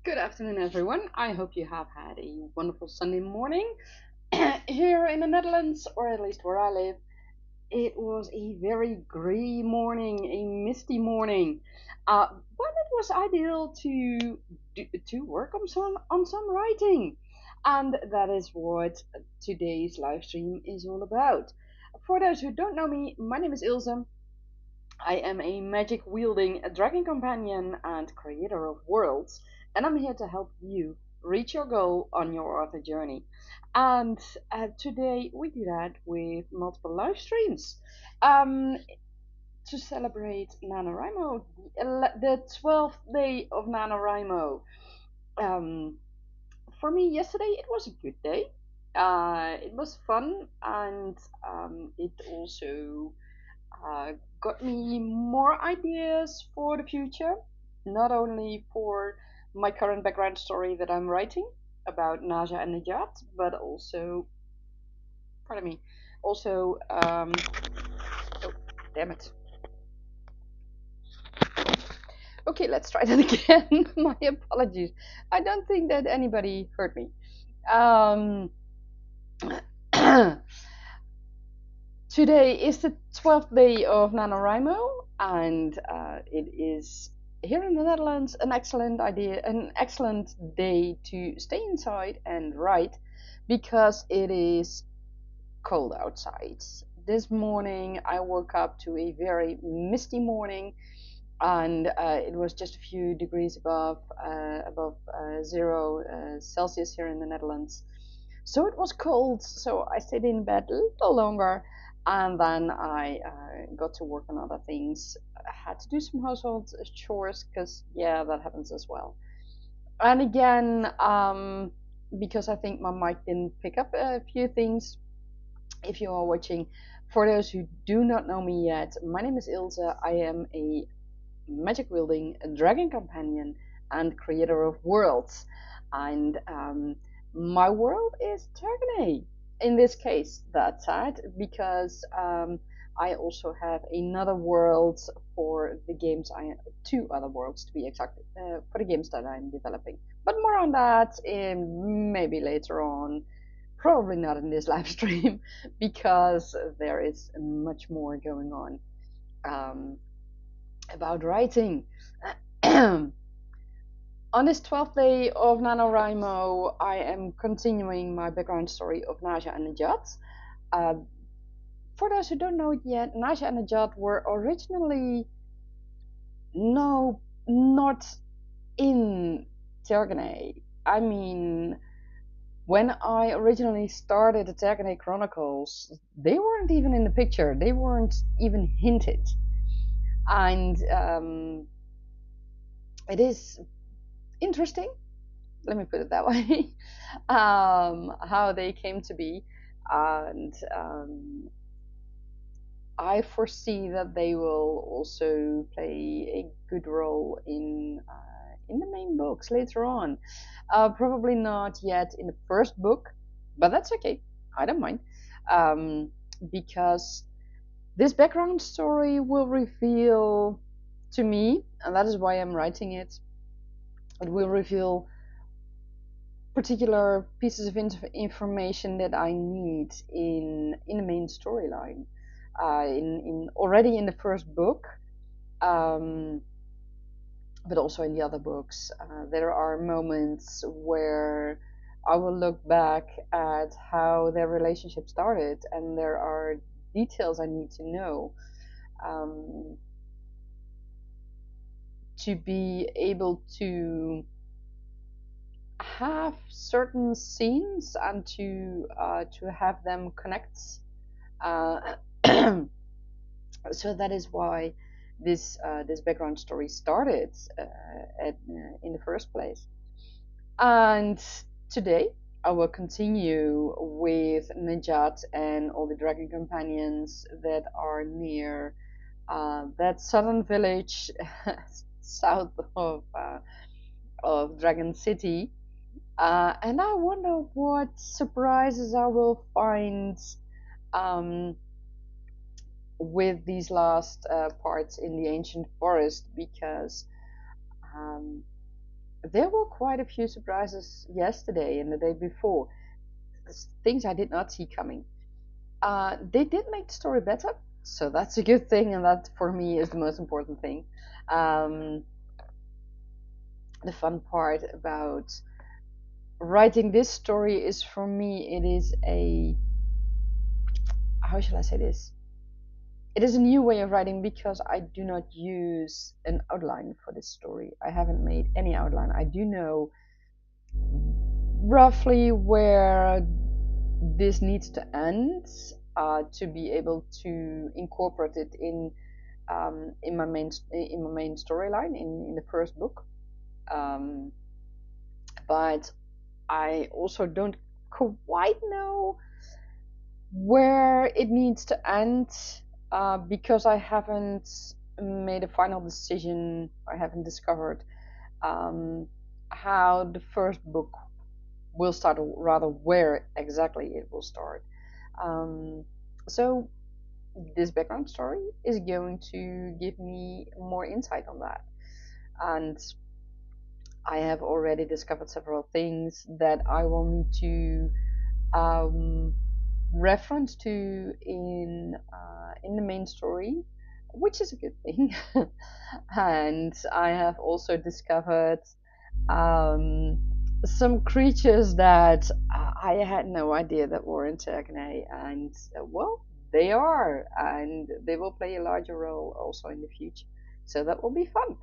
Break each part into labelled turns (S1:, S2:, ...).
S1: Good afternoon, everyone. I hope you have had a wonderful Sunday morning. Here in the Netherlands, or at least where I live, it was a very grey morning, a misty morning. But it was ideal to work on some writing, and that is what today's live stream is all about. For those who don't know me, my name is Ilse. I am a magic wielding dragon companion and creator of worlds, and I'm here to help you reach your goal on your author journey. And today we do that with multiple live streams um, to celebrate NaNoWriMo, the 12th day of NaNoWriMo. Um, for me, yesterday it was a good day. It was fun, and it also uh, got me more ideas for the future, not only for my current background story that I'm writing about Nasya and Nejat, but also, pardon me, also, oh, damn it. Okay, let's try that again. My apologies. I don't think that anybody heard me. Um, Today is the 12th day of NaNoWriMo, and it is here in the Netherlands an excellent idea, an excellent day to stay inside and write because it is cold outside. This morning I woke up to a very misty morning, and it was just a few degrees above 0 Celsius here in the Netherlands. So it was cold, so I stayed in bed a little longer, and then I got to work on other things. I had to do some household chores because, yeah, that happens as well. And again, because I think my mic didn't pick up a few things, if you are watching, for those who do not know me yet, my name is Ilse. I am a magic wielding dragon companion and creator of worlds. And my world is Tergaenae. In this case, that's sad because I also have another world for the games. Two other worlds to be exact, for the games that I'm developing. But more on that maybe later on. Probably not in this live stream because there is much more going on. About writing. On this 12th day of NaNoWriMo, I am continuing my background story of Nasya and Nejat. Uh, for those who don't know it yet, Nasya and Nejat were originally not in Tergaenae. I mean, when I originally started the Tergaenae Chronicles, they weren't even in the picture. They weren't even hinted. And it is interesting, let me put it that way, how they came to be. And I foresee that they will also play a good role in the main books later on. Probably not yet in the first book, but that's okay. I don't mind. Um, because this background story will reveal to me, and that is why I'm writing it, it will reveal particular pieces of information that I need in the main storyline. In already in the first book, um, but also in the other books, there are moments where I will look back at how their relationship started, and there are details I need to know um, to be able to have certain scenes and to have them connect. Uh, so that is why this background story started in the first place. And today I will continue with Nejat and all the dragon companions that are near that southern village south of Dragon City. And I wonder what surprises I will find um, with these last parts in the ancient forest, because um, there were quite a few surprises yesterday and the day before, things I did not see coming. They did make the story better, so that's a good thing, and that for me is the most important thing. Um, the fun part about writing this story is, for me, it is a, how shall I say this? It is a new way of writing because I do not use an outline for this story. I haven't made any outline. I do know roughly where this needs to end to be able to incorporate it in my main storyline in the first book. Um, but I also don't quite know where it needs to end because I haven't made a final decision. I haven't discovered um, how the first book will start, or rather where exactly it will start. Um, so this background story is going to give me more insight on that. And I have already discovered several things that I will need to reference to in the main story, which is a good thing. And I have also discovered um, some creatures that I had no idea that were in Tergaenae, and well, they are, and they will play a larger role also in the future. So that will be fun.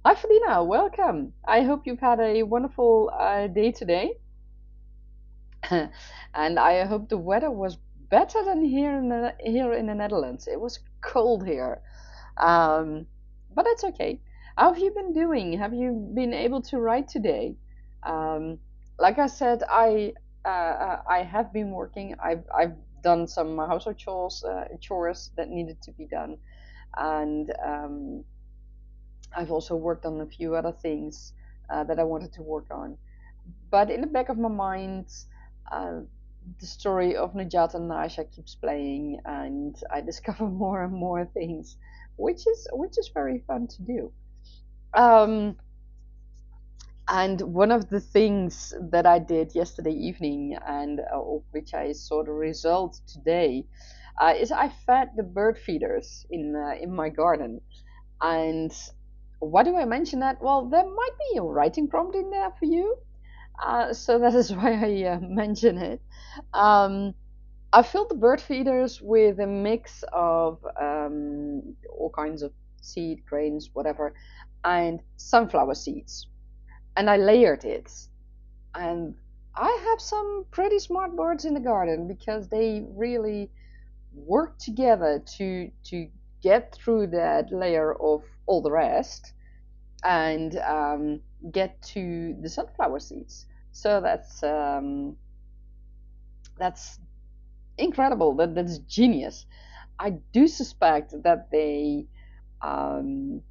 S1: Hi, Felina, welcome. I hope you've had a wonderful day today, and I hope the weather was better than here in the Netherlands. It was cold here, um, but that's okay. How have you been doing? Have you been able to write today? Um, like I said, I have been working. I've done some household chores that needed to be done, and I've also worked on a few other things that I wanted to work on. But in the back of my mind, uh, the story of Nejat and Nasya keeps playing, and I discover more and more things, which is very fun to do. Um, and one of the things that I did yesterday evening, and of which I saw the result today, is I fed the bird feeders in my garden. And why do I mention that? Well, there might be a writing prompt in there for you, so that is why I mention it. Um, I filled the bird feeders with a mix of all kinds of seed, grains, whatever, and sunflower seeds. And I layered it. And I have some pretty smart birds in the garden because they really work together to get through that layer of all the rest and get to the sunflower seeds. So that's incredible. That's genius. I do suspect that they um,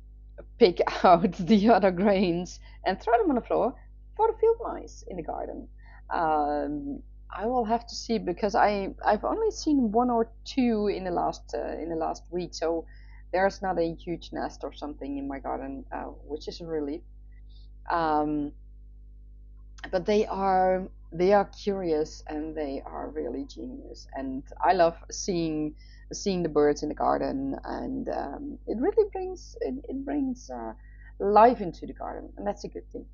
S1: pick out the other grains and throw them on the floor for the field mice in the garden. I will have to see because I've only seen one or two in the last week, so there's not a huge nest or something in my garden, which is a relief. Um, but they are curious and they are really genius, and I love seeing the birds in the garden, and it really brings life into the garden, and that's a good thing.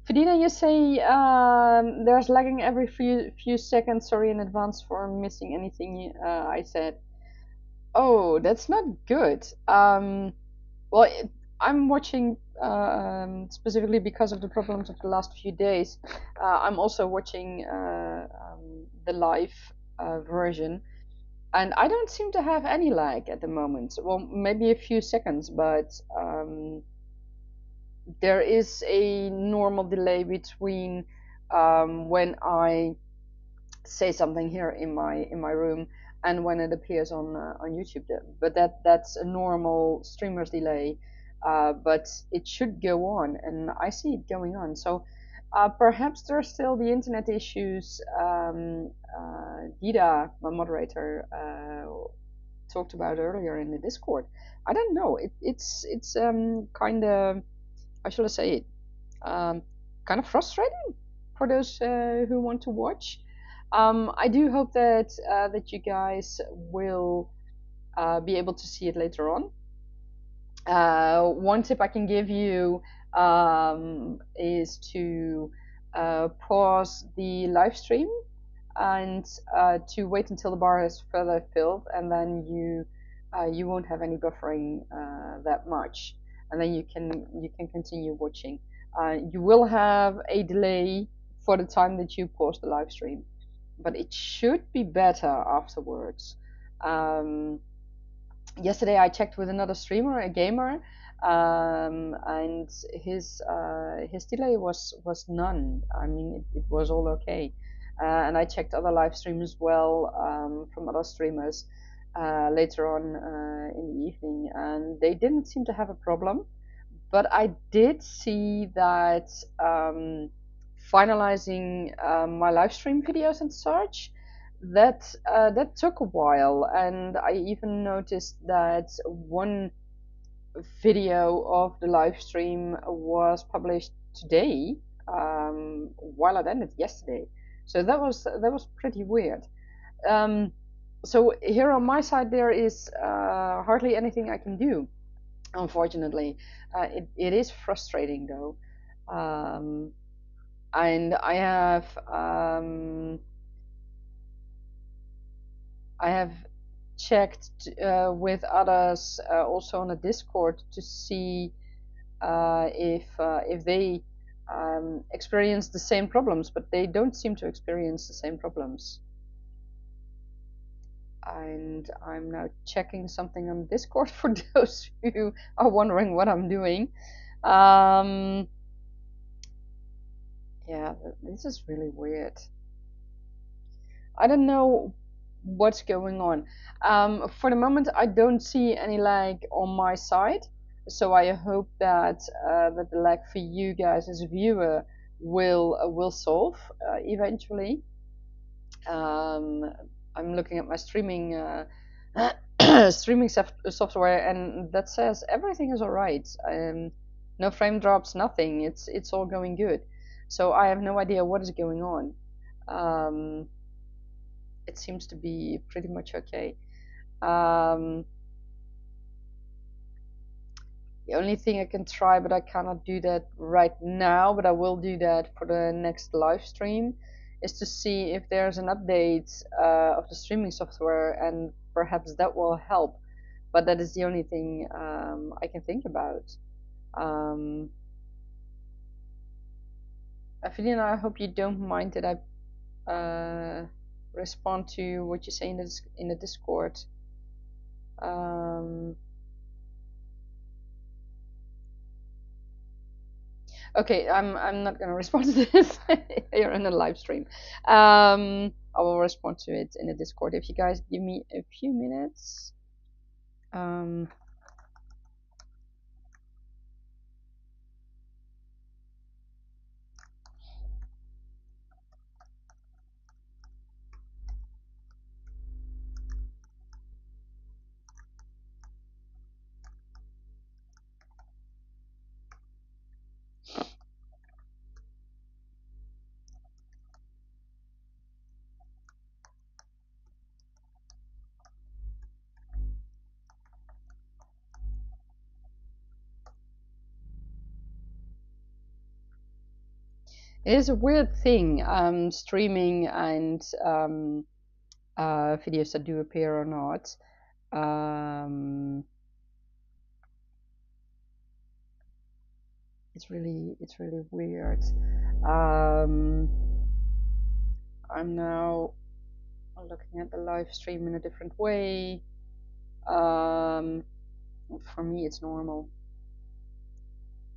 S1: Fedina, you say there's lagging every few seconds. Sorry in advance for missing anything I said. Oh, that's not good. Well, I'm watching specifically because of the problems of the last few days. I'm also watching the live version, and I don't seem to have any lag at the moment. Well, maybe a few seconds, but there is a normal delay between when I say something here in my room and when it appears on YouTube. But that's a normal streamer's delay. But it should go on, and I see it going on. So perhaps there's still the internet issues. Dida, my moderator, talked about earlier in the Discord. I don't know. It's kind of, how should I say it? kind of frustrating for those who want to watch. I do hope that that you guys will be able to see it later on. One tip I can give you is to pause the live stream and to wait until the bar is further filled, and then you won't have any buffering that much, and then you can continue watching. You will have a delay for the time that you pause the live stream, but it should be better afterwards. Yesterday I checked with another streamer, a gamer, and his delay was none. I mean, it was all okay. And I checked other live streams as well from other streamers later on in the evening, and they didn't seem to have a problem. But I did see that finalizing my live stream videos and such, that took a while, and I even noticed that one video of the live stream was published today, while it ended yesterday. So that was pretty weird. Um, so here on my side, there is hardly anything I can do, unfortunately. It is frustrating though, and I have checked with others also on the Discord to see if they experience the same problems, but they don't seem to experience the same problems. And I'm now checking something on Discord for those who are wondering what I'm doing. Yeah, this is really weird. I don't know what's going on. For the moment, I don't see any lag on my side, so I hope that that the lag for you guys as a viewer will solve eventually. Um, I'm looking at my streaming streaming software, and that says everything is alright. No frame drops, nothing. It's all going good. So I have no idea what is going on. Um, it seems to be pretty much okay. The only thing I can try, but I cannot do that right now, but I will do that for the next live stream, is to see if there's an update of the streaming software, and perhaps that will help. But that is the only thing I can think about. Aphelion, I hope you don't mind that I respond to what you say in the Discord. Okay, I'm not gonna respond to this here in the live stream. I will respond to it in the Discord if you guys give me a few minutes. It is a weird thing, streaming and videos that do appear or not. It's really weird. I'm now looking at the live stream in a different way. For me, it's normal.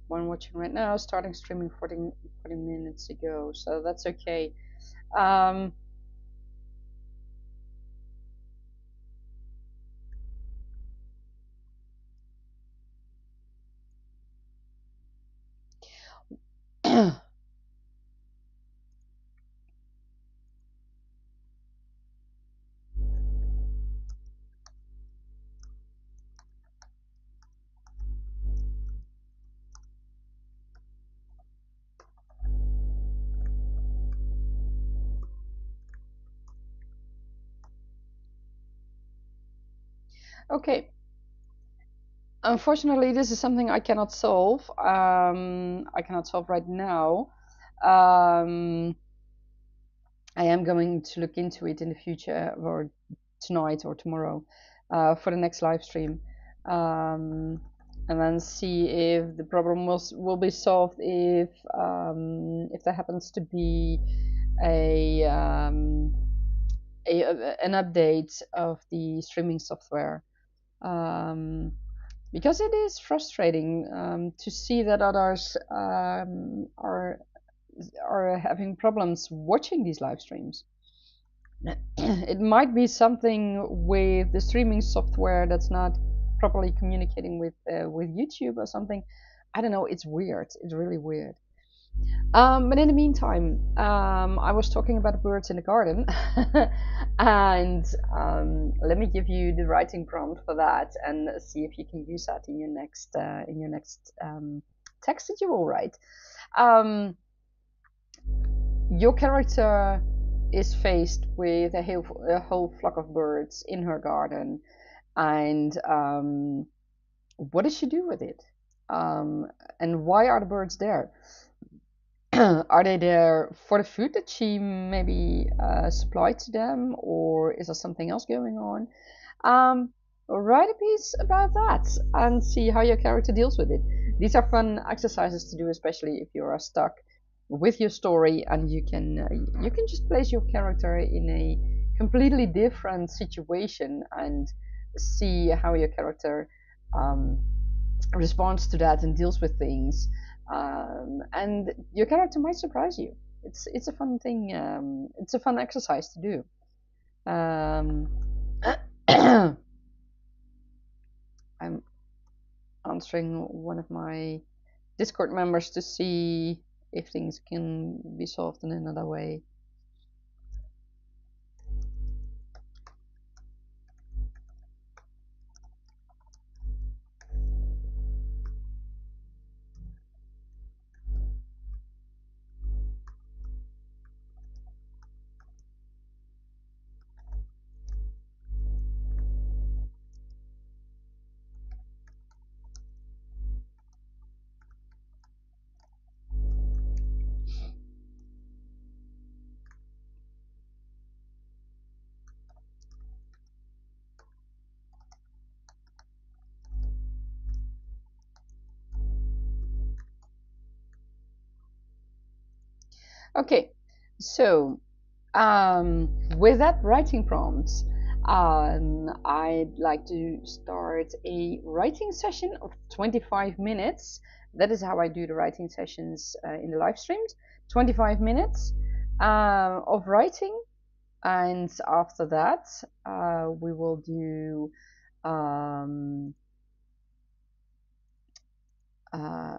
S1: One watching right now, starting streaming 40 minutes ago, so that's okay. Okay. Unfortunately, this is something I cannot solve. I cannot solve right now. Um, I am going to look into it in the future, or tonight or tomorrow, for the next live stream, and then see if the problem will be solved if there happens to be a, an update of the streaming software. Um, because it is frustrating to see that others are having problems watching these live streams. It might be something with the streaming software that's not properly communicating with YouTube or something. I don't know. It's weird. It's really weird. But in the meantime, I was talking about the birds in the garden, and let me give you the writing prompt for that, and see if you can use that in your next text that you will write. Um, your character is faced with a whole flock of birds in her garden, and what does she do with it? And why are the birds there? Are they there for the food that she maybe supplied to them, or is there something else going on? Write a piece about that and see how your character deals with it. These are fun exercises to do, especially if you are stuck with your story and you can just place your character in a completely different situation and see how your character um, responds to that and deals with things, and your character might surprise you. It's a fun thing. It's a fun exercise to do. Um, I'm answering one of my Discord members to see if things can be solved in another way. Okay, so with that writing prompt, I'd like to start a writing session of 25 minutes. That is how I do the writing sessions in the live streams. 25 minutes of writing, and after that, we will do uh,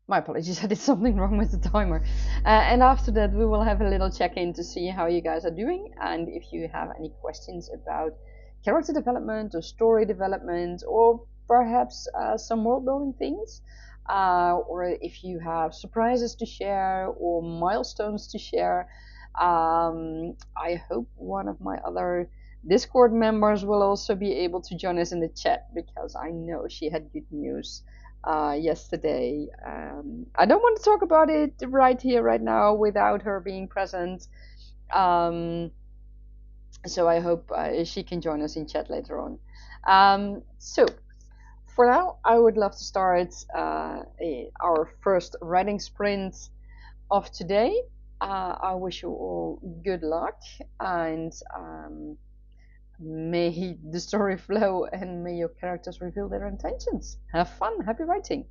S1: my apologies, I did something wrong with the timer. And after that, we will have a little check-in to see how you guys are doing, and if you have any questions about character development or story development, or perhaps some world-building things, or if you have surprises to share or milestones to share. I hope one of my other Discord members will also be able to join us in the chat, because I know she had good news yesterday. I don't want to talk about it right here, right now, without her being present. Um, so I hope she can join us in chat later on. So for now, I would love to start our first writing sprint of today. I wish you all good luck, and may the story flow, and may your characters reveal their intentions. Have fun, happy writing.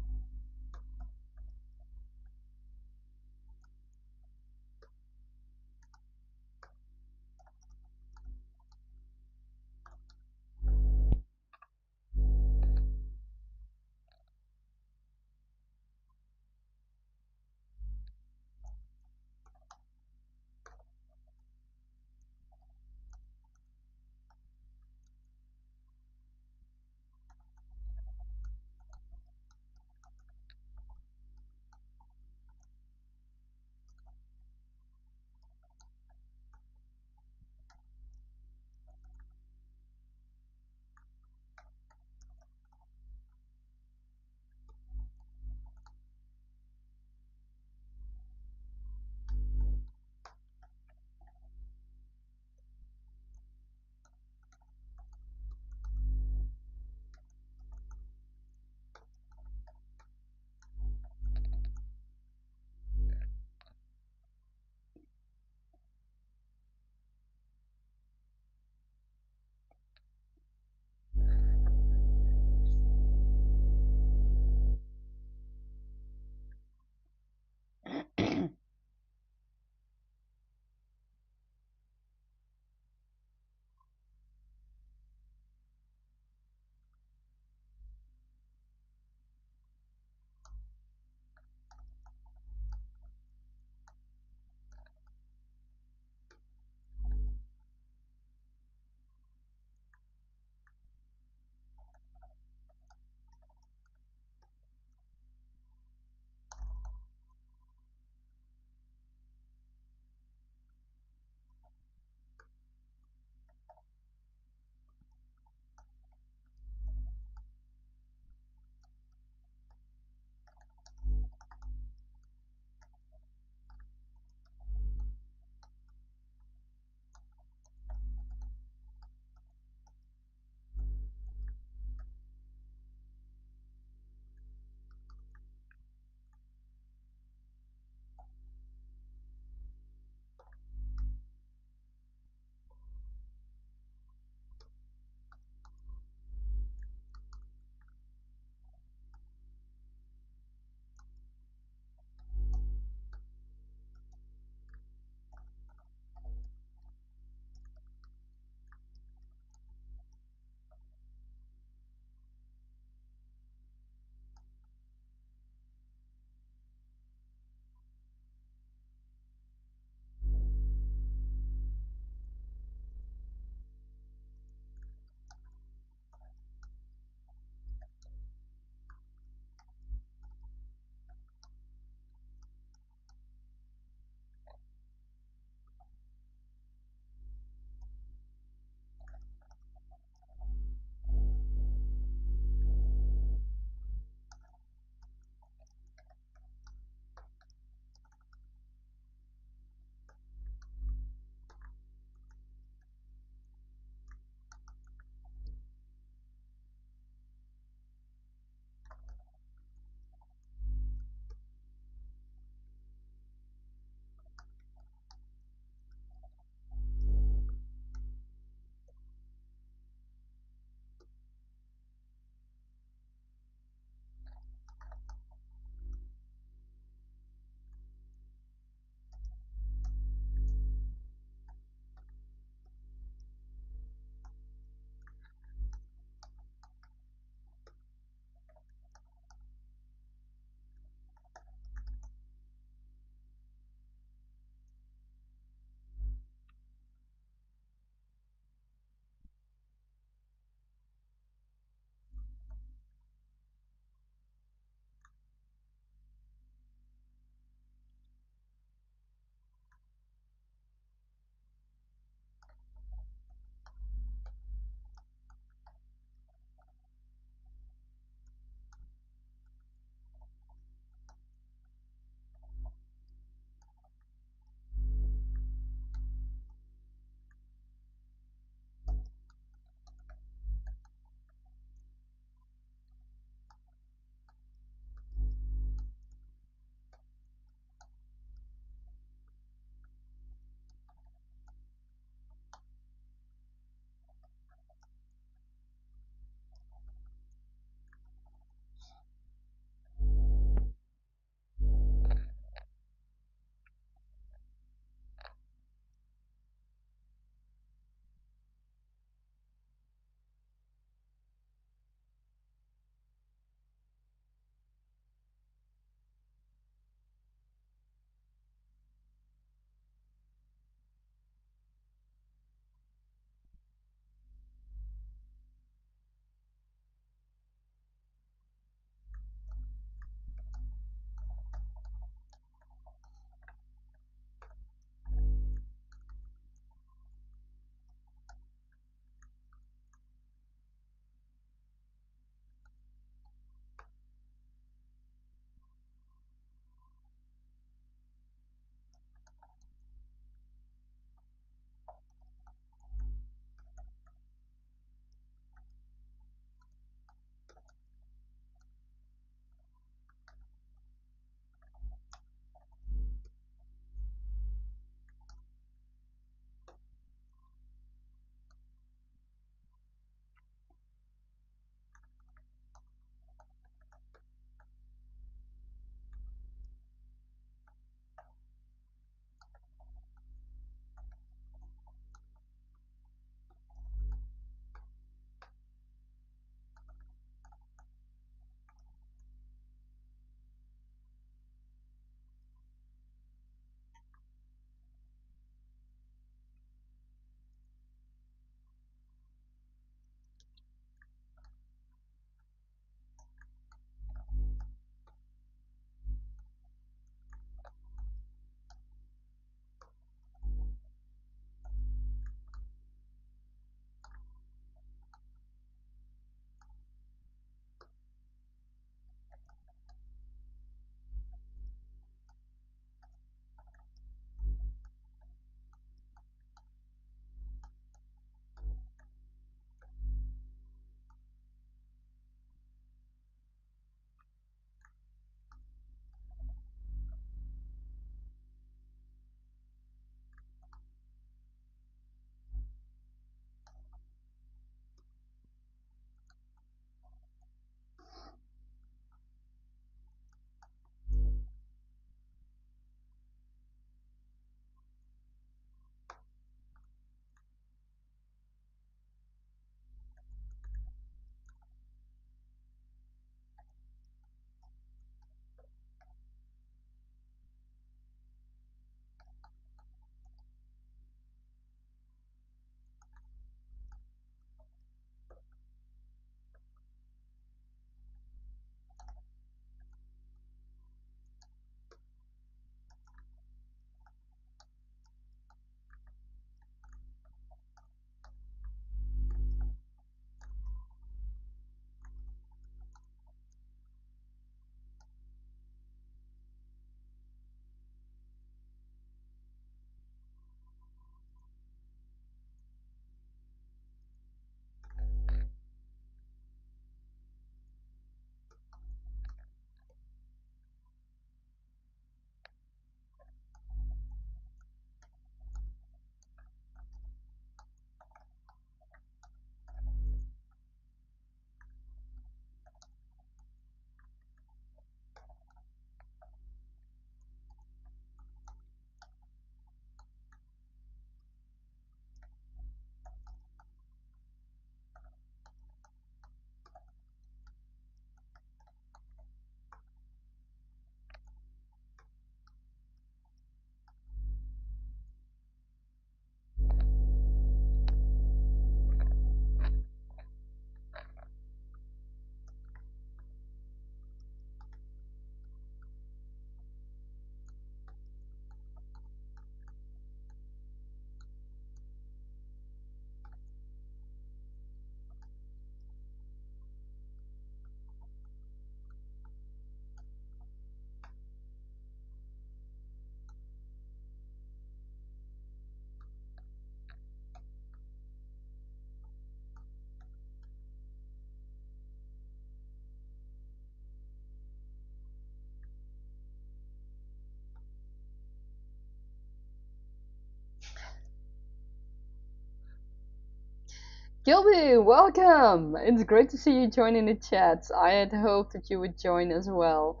S1: Gilby, welcome! It's great to see you joining the chat. I had hoped that you would join as well.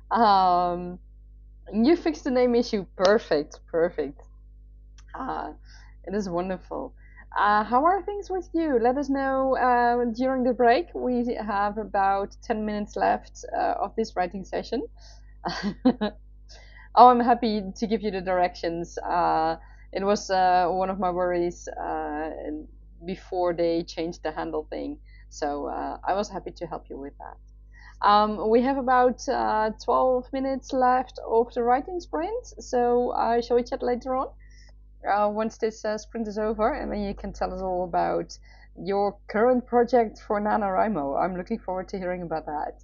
S1: Um, you fixed the name issue. Perfect, perfect. It is wonderful. How are things with you? Let us know during the break. We have about 10 minutes left of this writing session. Oh, I'm happy to give you the directions. It was one of my worries before they changed the handle thing. So I was happy to help you with that. We have about 12 minutes left of the writing sprint. So shall we chat later on? Once this sprint is over, and then you can tell us all about your current project for NaNoWriMo. I'm looking forward to hearing about that.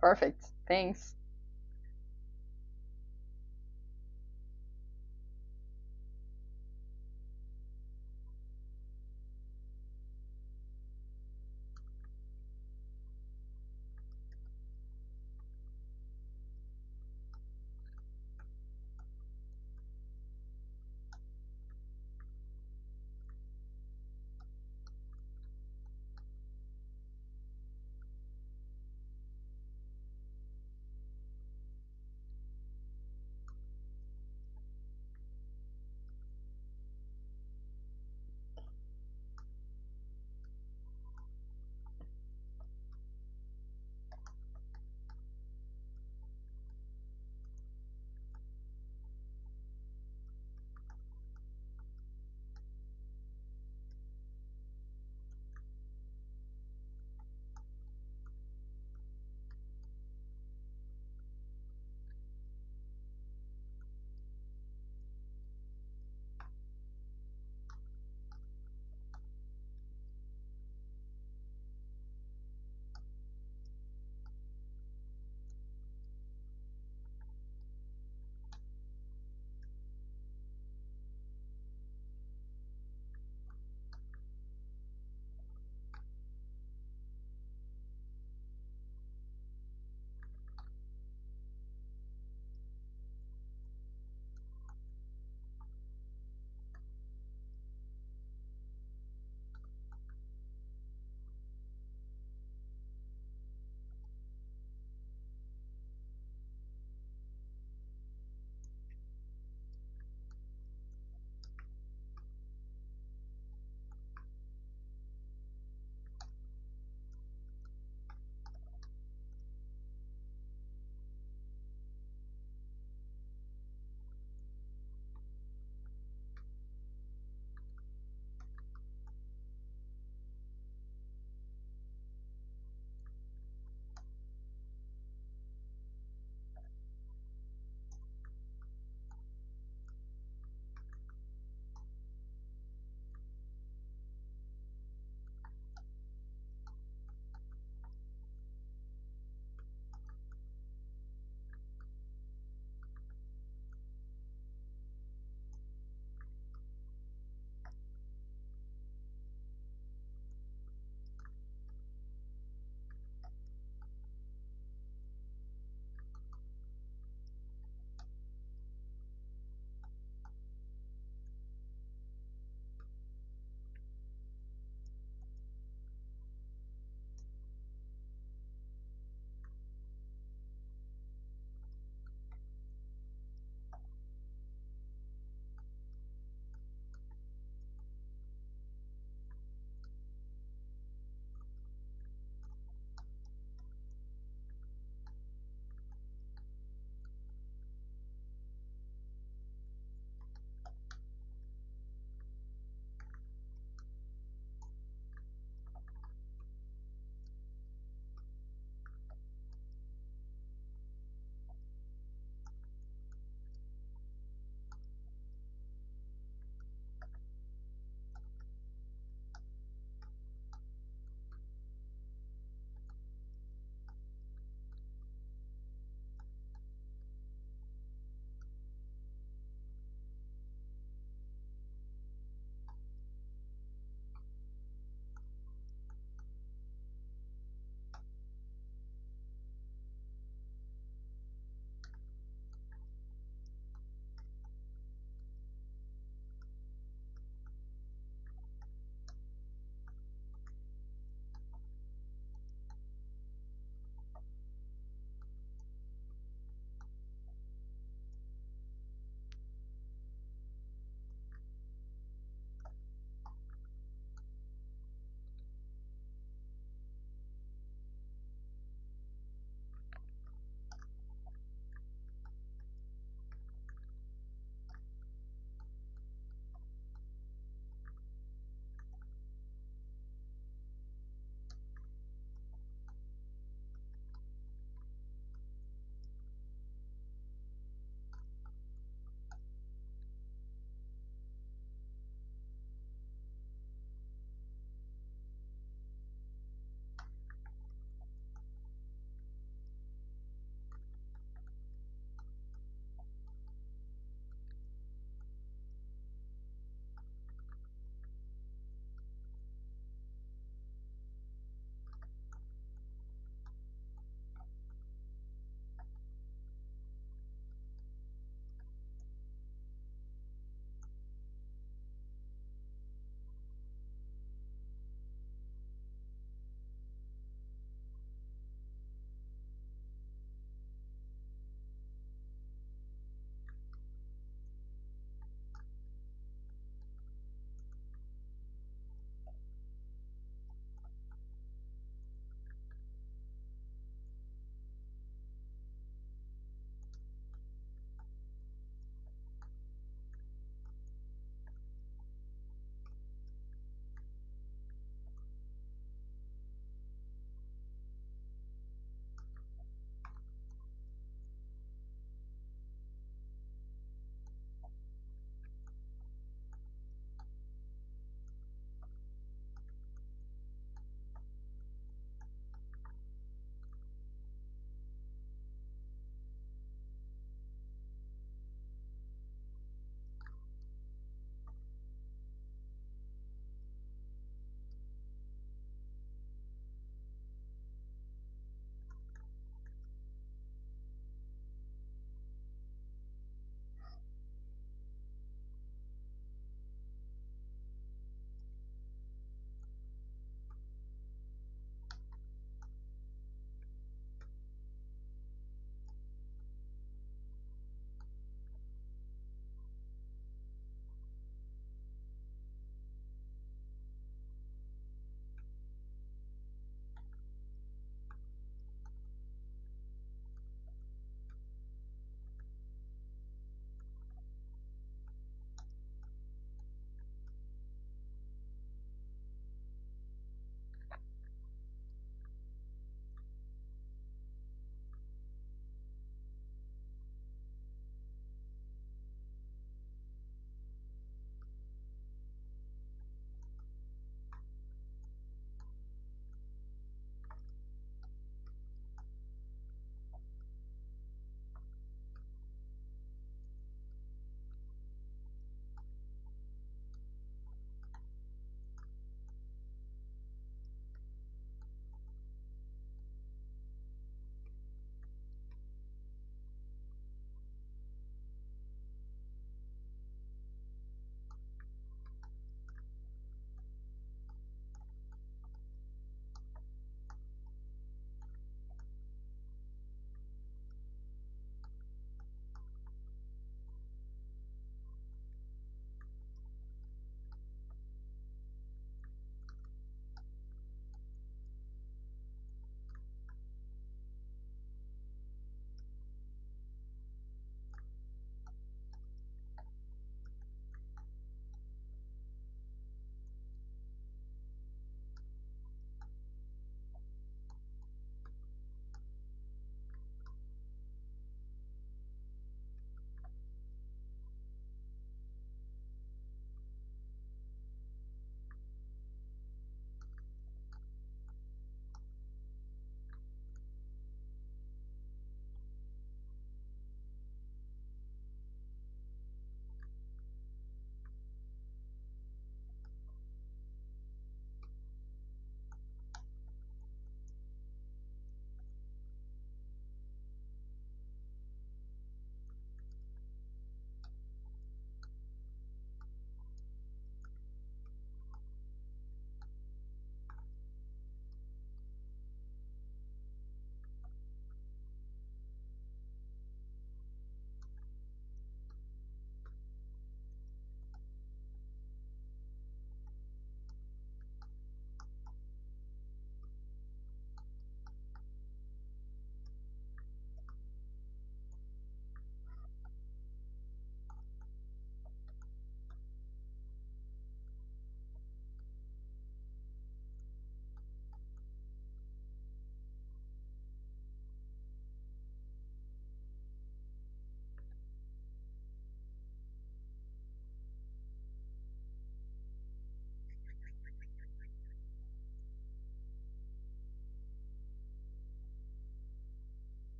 S1: Perfect. Thanks.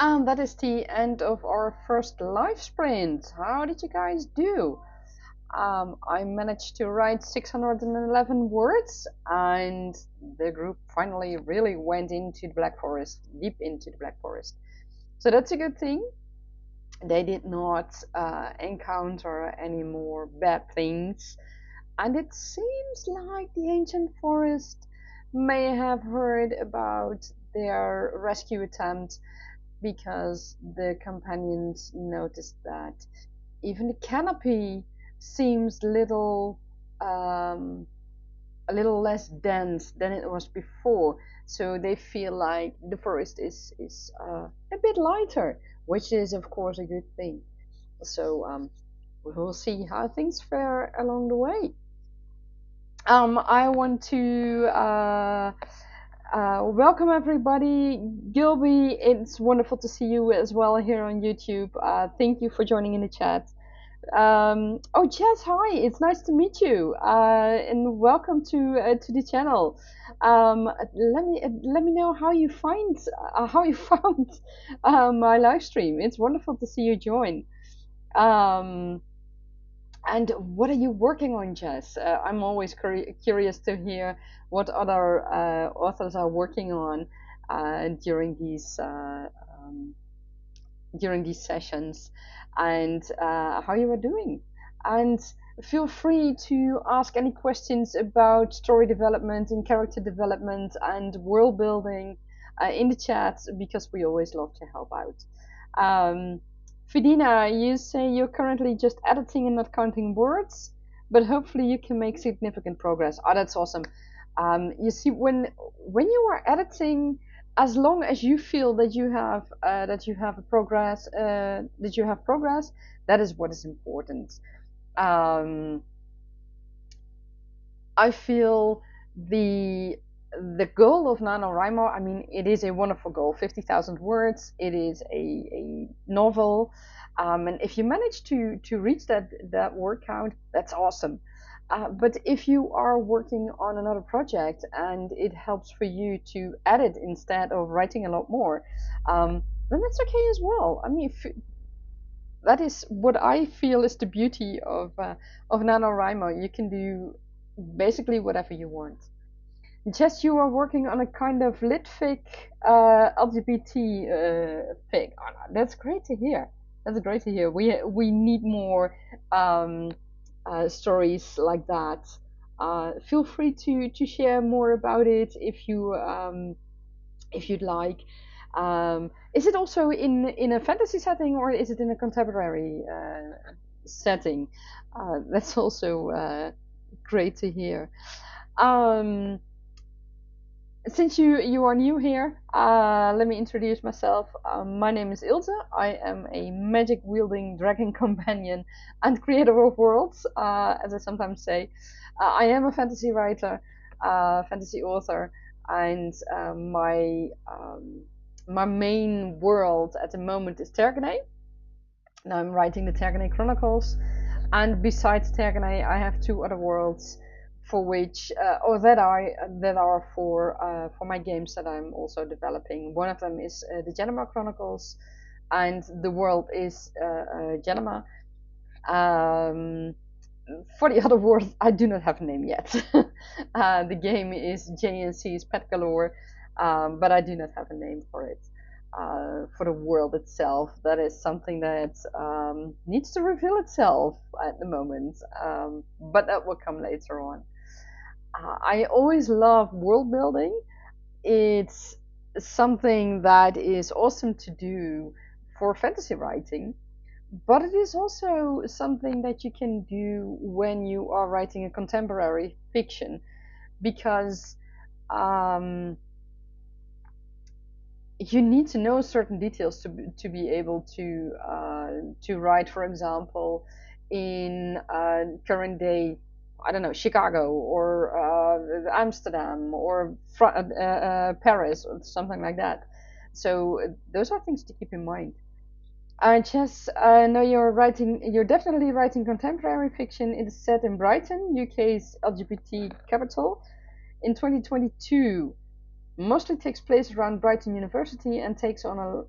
S1: And that is the end of our first live sprint. How did you guys do? I managed to write 611 words, and the group finally really went into the Black Forest, deep into the Black Forest. So that's a good thing. They did not encounter any more bad things, and it seems like the ancient forest may have heard about their rescue attempt, because the companions noticed that even the canopy seems a little less dense than it was before. So they feel like the forest is a bit lighter, which is of course a good thing. So we will see how things fare along the way. I want to welcome everybody. Gilby, it's wonderful to see you as well here on YouTube. Thank you for joining in the chat. Oh, Jess, hi! It's nice to meet you, and welcome to the channel. Let me know how you found my live stream. It's wonderful to see you join. And what are you working on, Jess? I'm always curious to hear what other authors are working on during these sessions, and how you are doing. And feel free to ask any questions about story development and character development and world building in the chat, because we always love to help out. Fidina, you say you're currently just editing and not counting words, but hopefully you can make significant progress. Oh, that's awesome. You see, when you are editing, as long as you feel that you have progress, that is what is important. I feel the goal of NaNoWriMo, I mean, it is a wonderful goal, 50,000 words. It is a novel. And if you manage to reach that word count, that's awesome. But if you are working on another project and it helps for you to edit instead of writing a lot more, then that's okay as well. I mean, that is what I feel is the beauty of NaNoWriMo. You can do basically whatever you want. Jess, you are working on a kind of litfic LGBT fic. Oh, no, that's great to hear. That's great to hear. We need more stories like that. Feel free to share more about it if you'd like. Is it also in a fantasy setting, or is it in a contemporary setting? That's also great to hear. Since you are new here, let me introduce myself. My name is Ilse. I am a magic-wielding dragon companion and creator of worlds, as I sometimes say. I am a fantasy writer, fantasy author, and my main world at the moment is Tergaenae. Now I'm writing the Tergaenae Chronicles, and besides Tergaenae, I have two other worlds for which, or that are for my games that I'm also developing. One of them is the Genema Chronicles, and the world is Genema. For the other world, I do not have a name yet. The game is JNC's Pet Galore, but I do not have a name for it. For the world itself, that is something that needs to reveal itself at the moment, but that will come later on. I always love world building. It's something that is awesome to do for fantasy writing, but it is also something that you can do when you are writing a contemporary fiction, because you need to know certain details to be able to write, for example, in current day, I don't know, Chicago or Amsterdam or Paris or something like that. So those are things to keep in mind. Jess, I know you're definitely writing contemporary fiction. It is set in Brighton, UK's LGBT capital, in 2022. Mostly takes place around Brighton University and takes on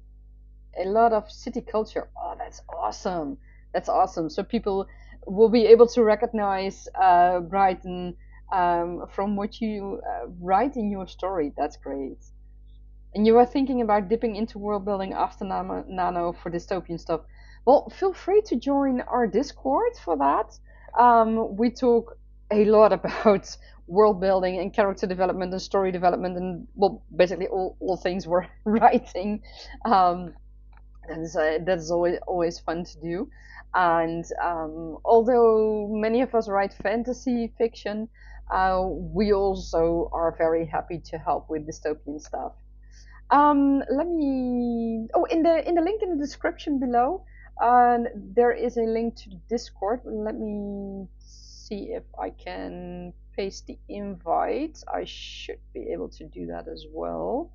S1: a lot of city culture. Oh, that's awesome. That's awesome. So people will be able to recognize Brighton from what you write in your story. That's great. And you are thinking about dipping into world building after Nano for dystopian stuff. Well, feel free to join our Discord for that. We talk a lot about world building and character development and story development and, well, basically all things we're writing. Um, that's always fun to do. And although many of us write fantasy fiction, we also are very happy to help with dystopian stuff. Let me. Oh, in the link in the description below, there is a link to the Discord. Let me see if I can paste the invite. I should be able to do that as well.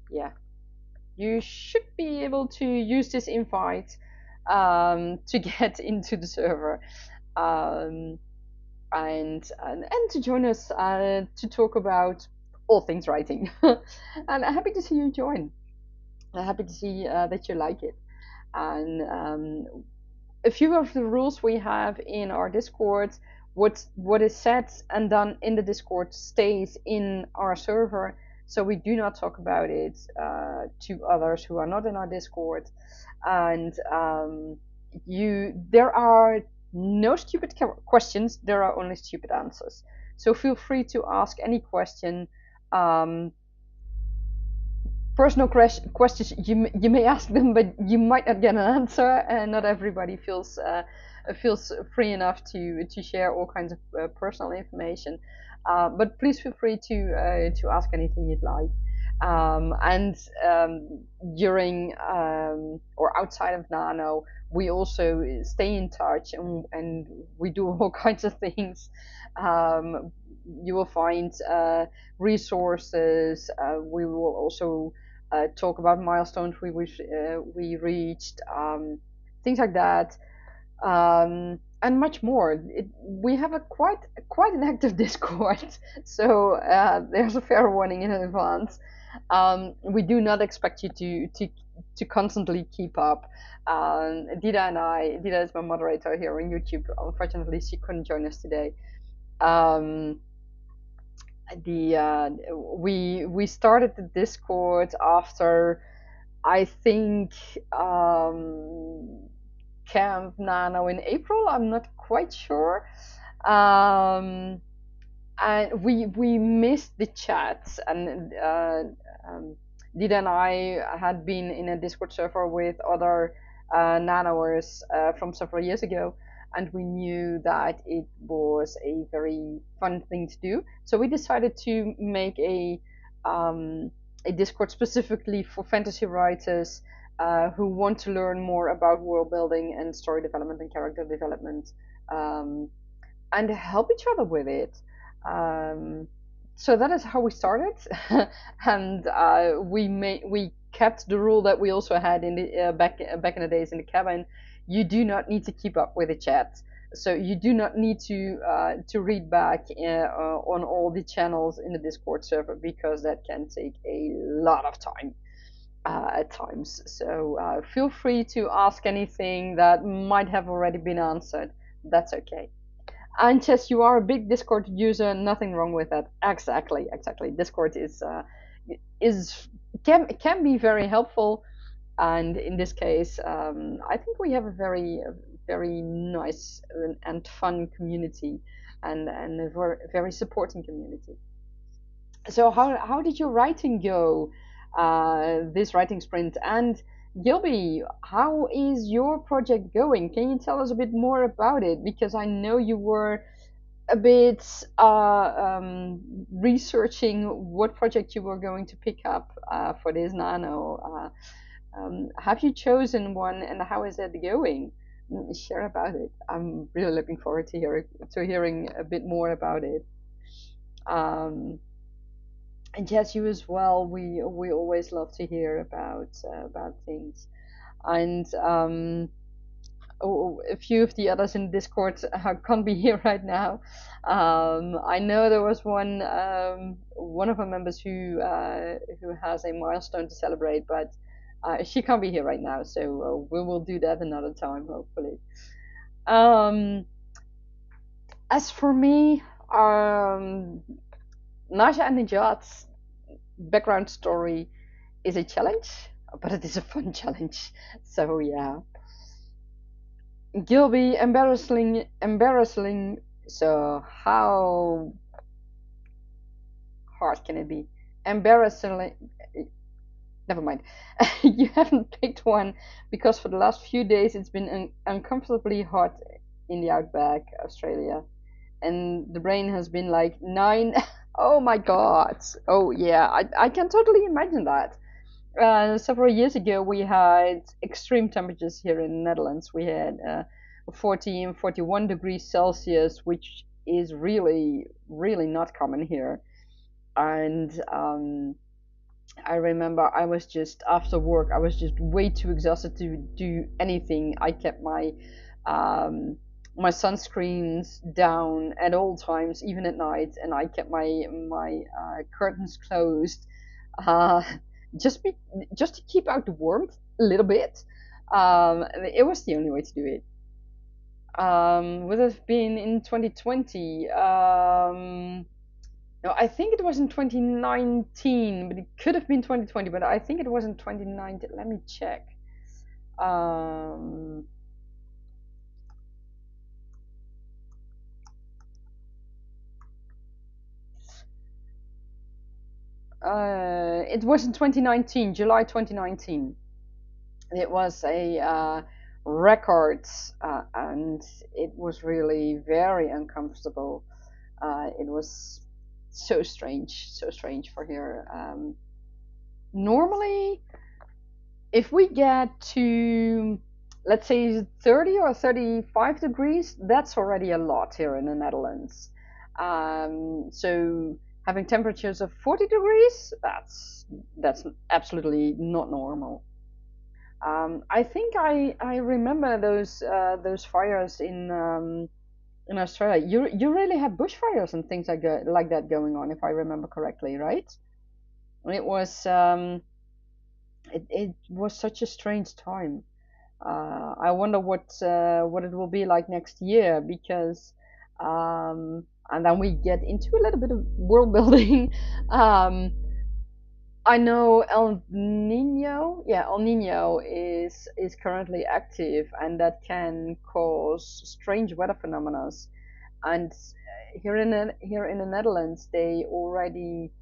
S1: Yeah, you should be able to use this invite to get into the server. Um, and to join us to talk about all things writing. And I'm happy to see you join. I'm happy to see that you like it. And a few of the rules we have in our Discord, what is said and done in the Discord stays in our server. So we do not talk about it to others who are not in our Discord. And there are no stupid questions. There are only stupid answers. So feel free to ask any question. Personal questions you may ask them, but you might not get an answer, and not everybody feels free enough to share all kinds of personal information. But please feel free to ask anything you'd like. And during or outside of Nano, we also stay in touch, and we do all kinds of things. You will find resources. We will also talk about milestones we reached, things like that, and much more. We have a quite an active Discord, so there's a fair warning in advance. We do not expect you to constantly keep up. Dida is my moderator here on YouTube. Unfortunately, she couldn't join us today. Um, we started the Discord after, I think, Camp Nano in April. I'm not quite sure. And we missed the chats, and Dida and I had been in a Discord server with other nanoers from several years ago, and we knew that it was a very fun thing to do. So we decided to make a Discord specifically for fantasy writers who want to learn more about world building and story development and character development, and help each other with it. So that is how we started, and we kept the rule that we also had in the back in the days in the cabin. You do not need to keep up with the chat, so you do not need to read back on all the channels in the Discord server, because that can take a lot of time at times. So feel free to ask anything that might have already been answered. That's okay. And yes, you are a big Discord user. Nothing wrong with that. Exactly, exactly. Discord is can be very helpful, and in this case, I think we have a very nice and fun community, and a very supporting community. So how did your writing go this writing sprint? And Gilby, how is your project going? Can you tell us a bit more about it? Because I know you were a bit researching what project you were going to pick up for this Nano. Have you chosen one, and how is that going? Share about it. I'm really looking forward to hearing a bit more about it. And yes, you as well. We always love to hear about things. And a few of the others in Discord can't be here right now. I know there was one of our members who has a milestone to celebrate, but she can't be here right now, so we will do that another time, hopefully. As for me, Nasya and Nejat's background story is a challenge, but it is a fun challenge. So yeah. Gilby, embarrassing. So how hard can it be? Embarrassingly. Never mind. You haven't picked one because for the last few days it's been uncomfortably hot in the outback, Australia, and the rain has been like 9. Oh my god. Oh yeah, I can totally imagine that. Several years ago, we had extreme temperatures here in the Netherlands. We had 40 and 41 degrees Celsius, which is really, really not common here. And I remember I was just after work, I was just way too exhausted to do anything. I kept my sunscreens down at all times, even at night, and I kept my curtains closed. Uh, just to keep out the warmth a little bit. It was the only way to do it. Would have been in 2020. No, I think it was in 2019, but it could have been 2020. But I think it was in 2019. Let me check. It was in 2019, July 2019. It was a record, and it was really very uncomfortable. It was so strange for here. Normally, if we get to, let's say, 30 or 35 degrees, that's already a lot here in the Netherlands. So having temperatures of 40 degrees, that's absolutely not normal. I think I remember those fires in Australia. You really had bushfires and things like that going on, if I remember correctly, right? It was it was such a strange time. I wonder what it will be like next year, because and then we get into a little bit of world building. I know El Nino, yeah, El Nino is currently active, and that can cause strange weather phenomena. And here in the Netherlands, they already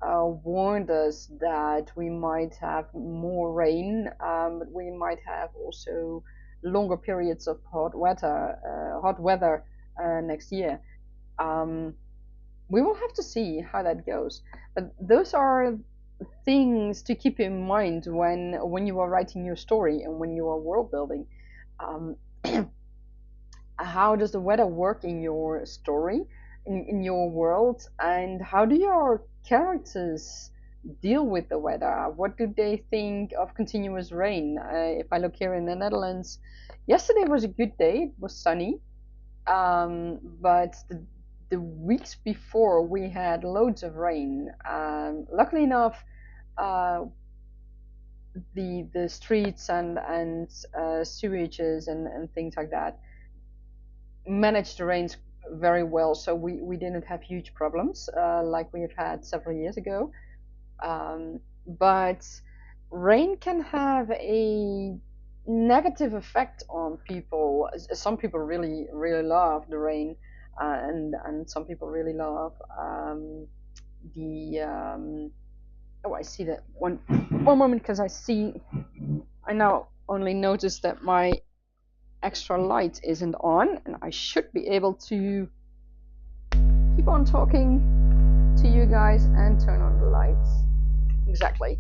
S1: warned us that we might have more rain, but we might have also longer periods of hot weather next year. We will have to see how that goes. But those are things to keep in mind when you are writing your story and when you are world building. Um, how does the weather work in your story, in your world, and how do your characters deal with the weather? What do they think of continuous rain? If I look here in the Netherlands, yesterday was a good day. It was sunny, but the weeks before we had loads of rain. Luckily enough, uh, the streets and sewages and things like that managed the rains very well, so we didn't have huge problems like we have had several years ago. But rain can have a negative effect on people. Some people really love the rain, and some people really love the oh, I see that one moment, because I now only noticed that my extra light isn't on, and I should be able to keep on talking to you guys and turn on the lights. Exactly.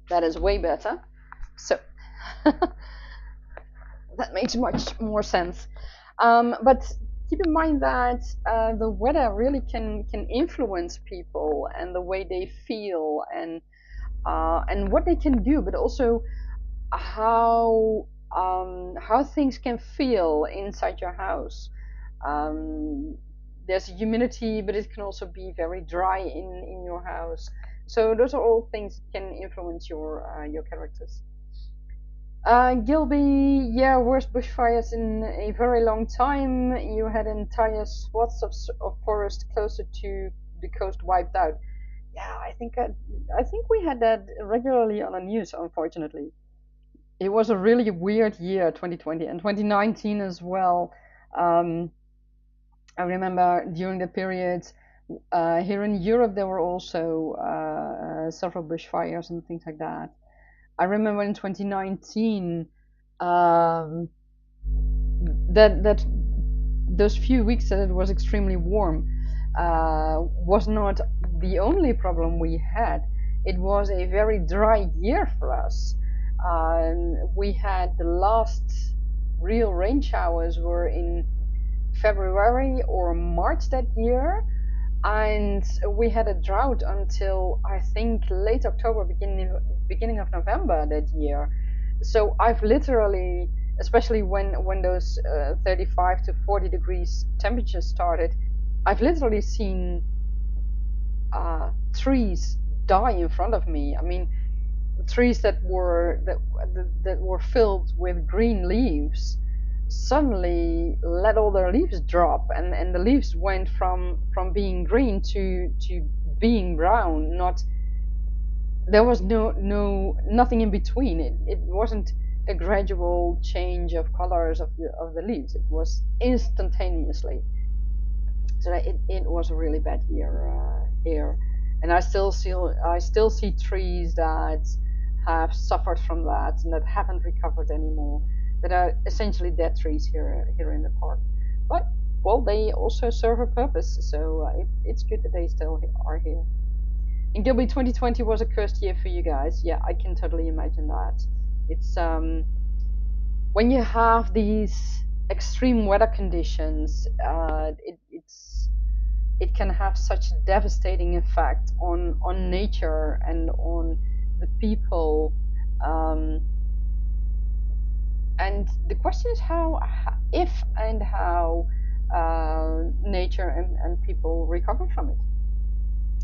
S1: That is way better. So that makes much more sense. But keep in mind that the weather really can influence people and the way they feel and what they can do, but also how how things can feel inside your house. Um, there's humidity, but it can also be very dry in your house. So those are all things that can influence your characters. Gilby, yeah, worst bushfires in a very long time. You had entire swaths of forest closer to the coast wiped out. Yeah, I think we had that regularly on the news, unfortunately. It was a really weird year, 2020 and 2019 as well. Um, I remember during the period here in Europe, there were also several bushfires and things like that. I remember in 2019 um, that those few weeks that it was extremely warm was not the only problem we had. It was a very dry year for us. We had the last real rain showers were in February or March that year, and we had a drought until I think late October, beginning of November that year. So I've literally, especially when those 35 to 40 degrees temperatures started, I've literally seen trees die in front of me. I mean, trees that were filled with green leaves suddenly let all their leaves drop, and the leaves went from being green to being brown. Not There was nothing in between. It wasn't a gradual change of colors of the leaves. It was instantaneously. So it was a really bad year here, and I still see trees that have suffered from that and that haven't recovered anymore, that are essentially dead trees here in the park. But well, they also serve a purpose, so it's good that they still are here. And Gilby, 2020 was a cursed year for you guys. Yeah, I can totally imagine that. It's when you have these extreme weather conditions, it can have such a devastating effect on nature and on the people. Um, and the question is if and how nature and people recover from it.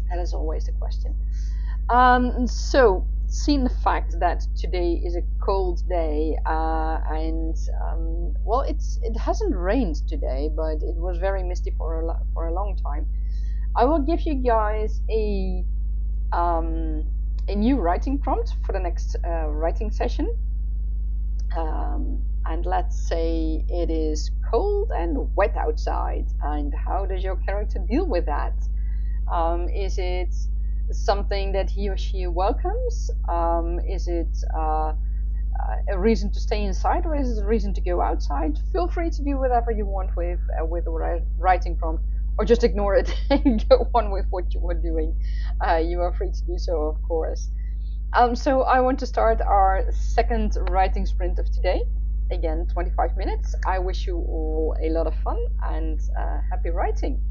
S1: That is always the question. So, seeing the fact that today is a cold day, and well, it hasn't rained today, but it was very misty for a long time. I will give you guys um, a new writing prompt for the next writing session. And let's say it is cold and wet outside, and how does your character deal with that? Is it something that he or she welcomes? Is it a reason to stay inside, or is it a reason to go outside? Feel free to do whatever you want with the writing prompt, or just ignore it and go on with what you were doing. You are free to do so, of course. So I want to start our second writing sprint of today. Again, 25 minutes. I wish you all a lot of fun and happy writing.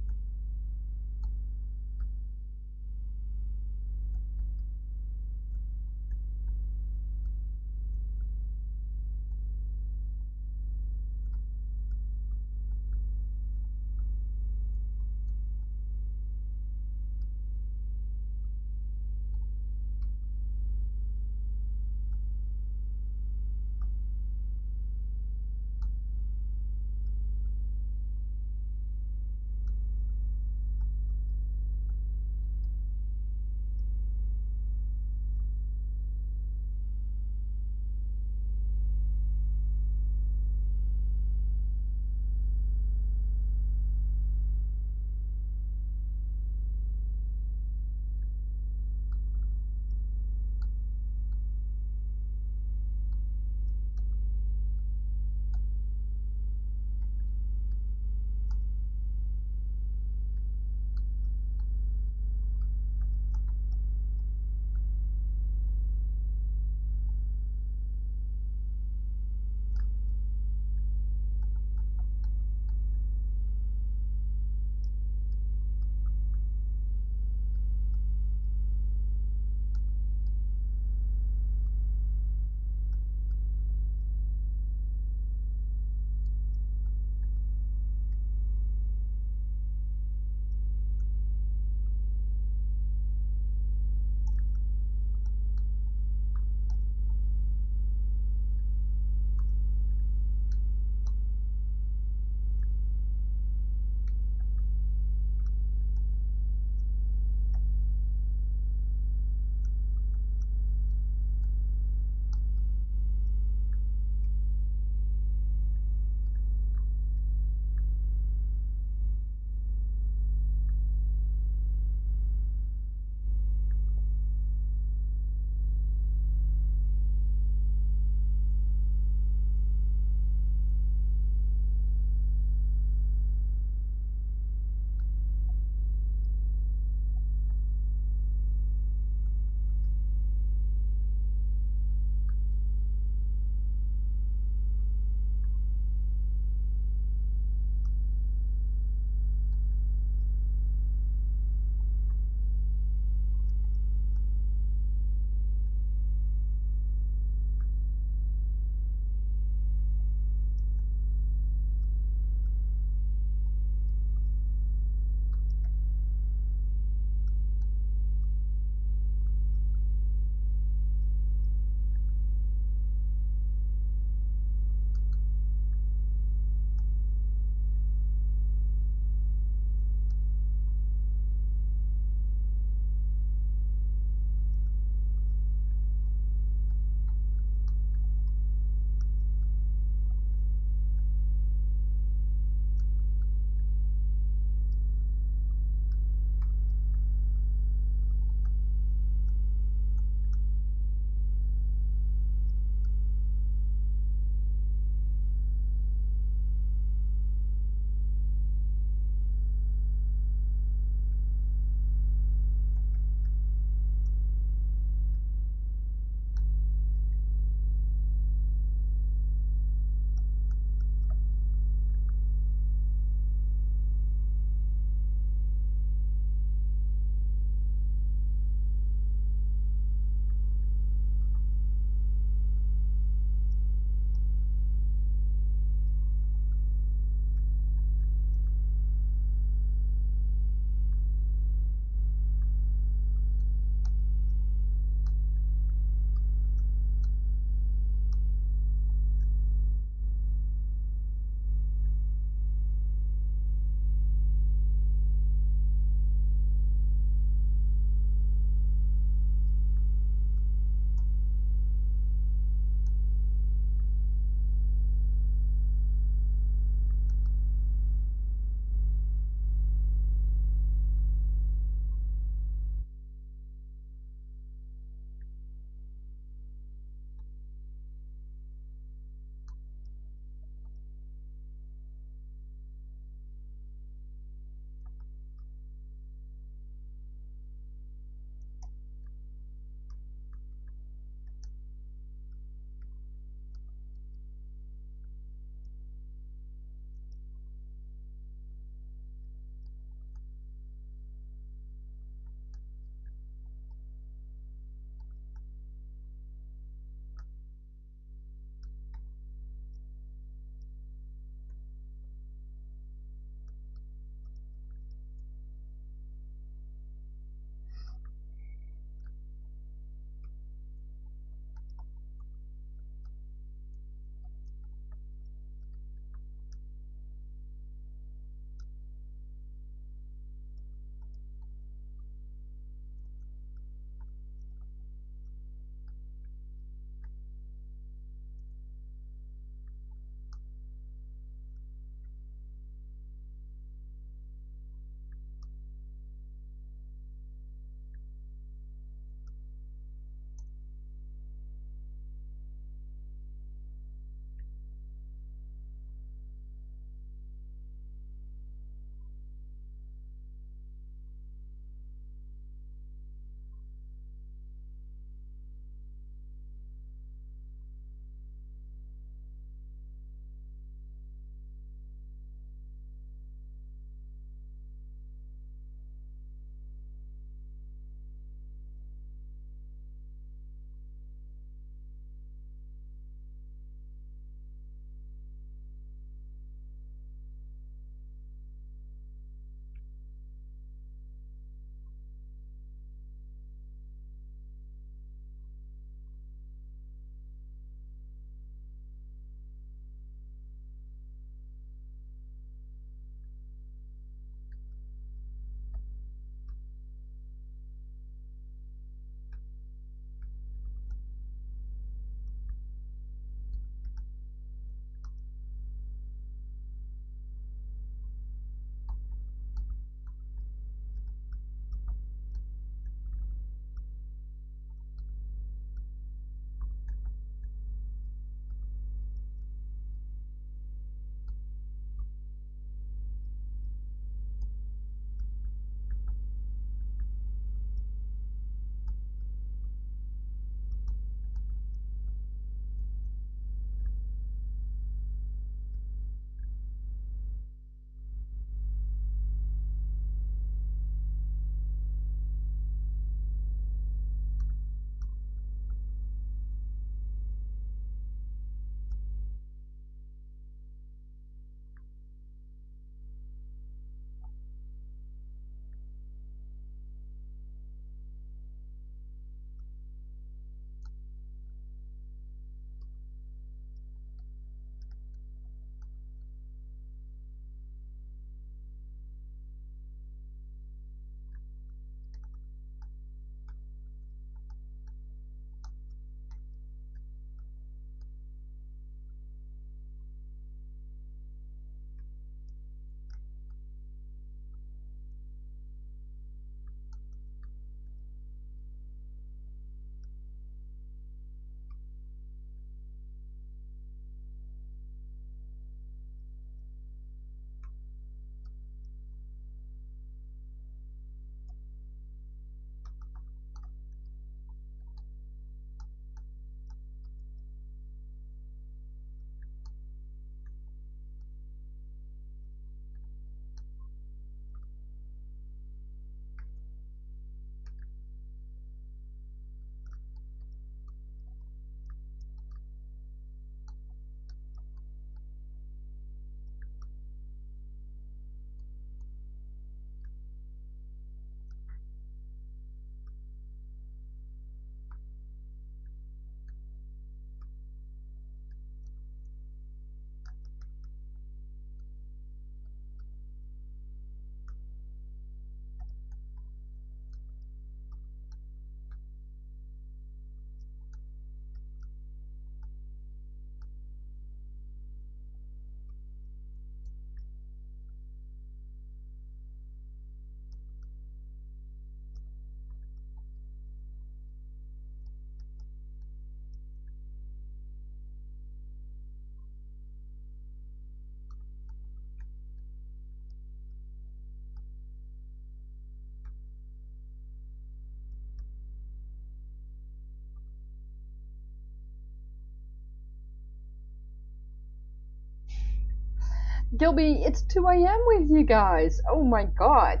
S1: Gilby, it's 2 a.m. with you guys. Oh my god.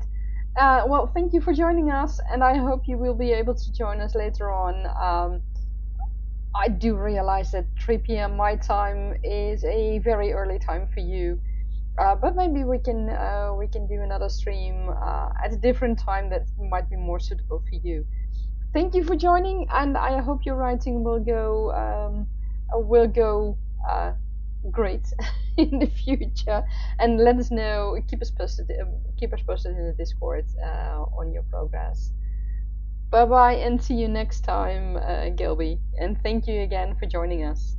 S1: Well, thank you for joining us, and I hope you will be able to join us later on. I do realize that 3 p.m. my time is a very early time for you, but maybe we can do another stream at a different time that might be more suitable for you. Thank you for joining, and I hope your writing will go great in the future. And let us know. Keep us posted in the Discord on your progress. Bye bye, and see you next time, Gilby. And thank you again for joining us.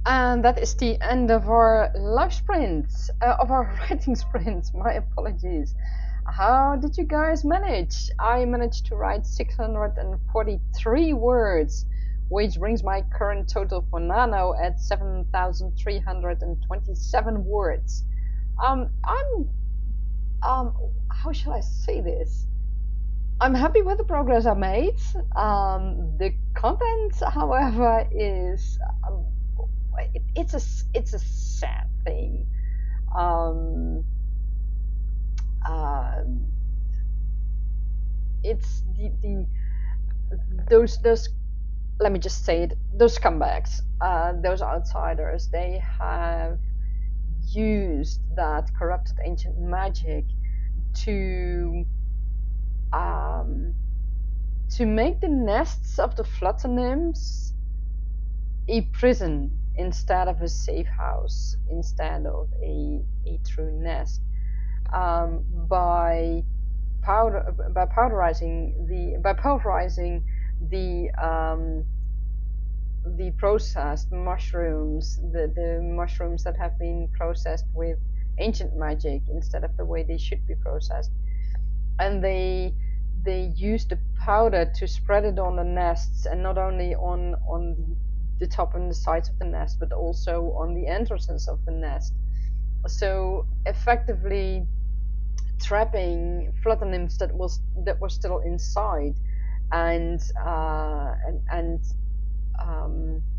S1: And that is the end of our live sprint, of our writing sprint. My apologies. How did you guys manage? I managed to write 643 words, which brings my current total for Nano at 7,327 words. How shall I say this? I'm happy with the progress I made. The content, however, is it's a sad thing. Um, uh, it's the those let me just say it, those scumbags, those outsiders, they have used that corrupted ancient magic to um, to make the nests of the flutter nymphs a prison instead of a safe house, instead of a true nest, by pulverizing the processed mushrooms, the mushrooms that have been processed with ancient magic instead of the way they should be processed, and they use the powder to spread it on the nests, and not only on the top and the sides of the nest, but also on the entrances of the nest. So effectively trapping flutter nymphs that were still inside, and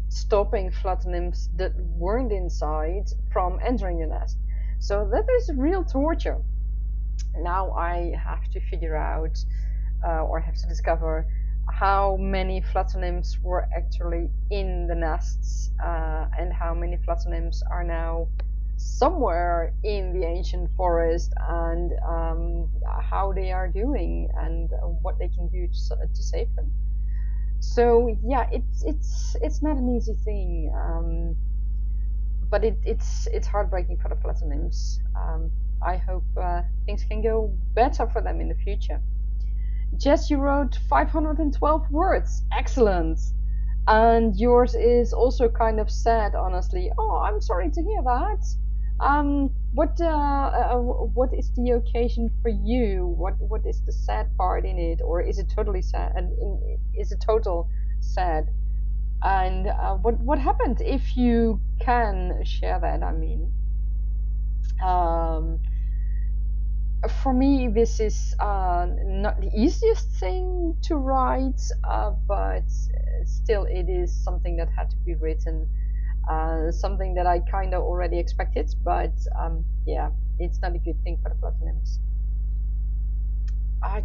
S1: stopping flutter nymphs that weren't inside from entering the nest. So that is real torture. Now I have to figure out, or have to discover, how many flutter nymphs were actually in the nests, and how many flutter nymphs are now somewhere in the ancient forest, and how they are doing, and what they can do to save them. So yeah, it's not an easy thing, but it's heartbreaking for the flutter nymphs. I hope things can go better for them in the future. Jess, you wrote 512 words. Excellent. And yours is also kind of sad, honestly. Oh, I'm sorry to hear that. What is the occasion for you? What is the sad part in it, or is it totally sad? And is it total sad? And what happened? If you can share that, I mean. Um, for me, this is not the easiest thing to write, but still, it is something that had to be written. Something that I kind of already expected, but yeah, it's not a good thing for the platinums.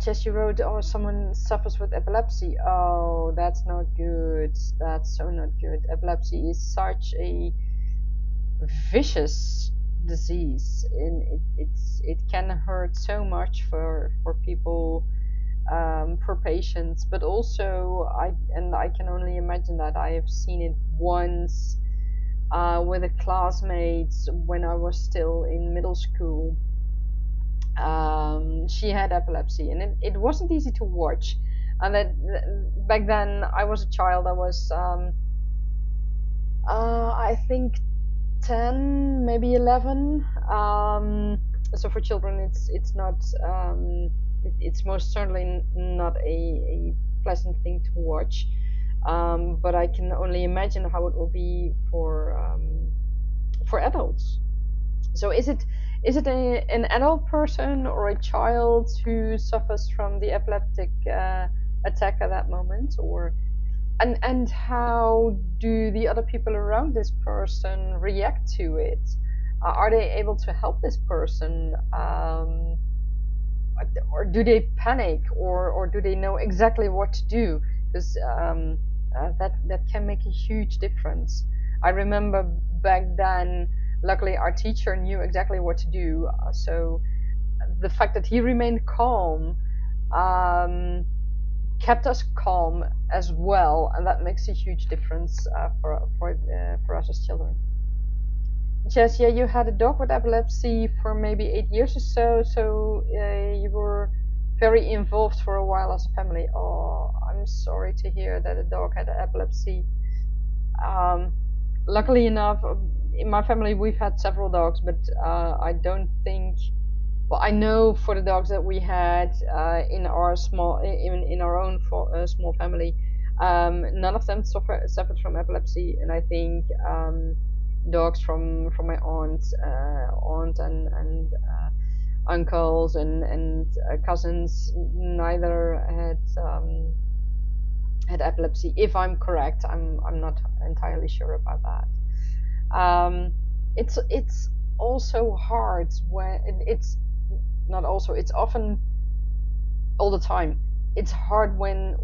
S1: Jess, you wrote, oh, someone suffers with epilepsy. Oh, that's not good. That's so not good. Epilepsy is such a vicious disease, and it can hurt so much for people, for patients, but also I can only imagine that I have seen it once, with a classmate when I was still in middle school. She had epilepsy, and it wasn't easy to watch. And back then I was a child. I was I think 10, maybe 11. So for children, it's not it's most certainly not a pleasant thing to watch. But I can only imagine how it will be for adults. So is it an adult person or a child who suffers from the epileptic attack at that moment, or and how do the other people around this person react to it? Are they able to help this person, or do they panic, or do they know exactly what to do? Because that can make a huge difference. I remember back then, luckily our teacher knew exactly what to do. So the fact that he remained calm, kept us calm as well, and that makes a huge difference for us as children. Jess, yeah, you had a dog with epilepsy for maybe 8 years or so, so you were very involved for a while as a family. Oh, I'm sorry to hear that a dog had epilepsy. Um, luckily enough, in my family we've had several dogs, but I don't think. Well, I know for the dogs that we had in our in our own small family, none of them suffered from epilepsy, and I think dogs from my aunt and uncles and cousins neither had epilepsy. If I'm correct, I'm not entirely sure about that. It's also hard when it's not also it's often all the time. It's hard when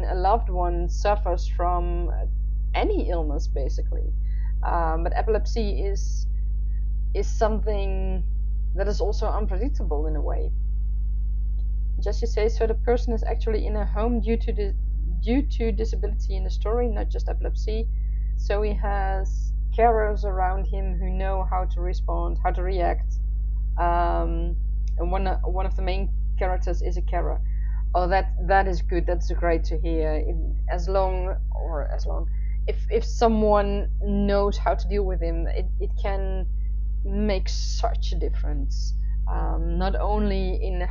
S1: a loved one suffers from any illness basically. But epilepsy is something that is also unpredictable in a way. Just you say, so the person is actually in a home due to disability in the story, not just epilepsy. So he has carers around him who know how to respond, how to react. And one of the main characters is a carer. Oh, that is good. That's great to hear. As long if someone knows how to deal with him, it can make such a difference. Not only in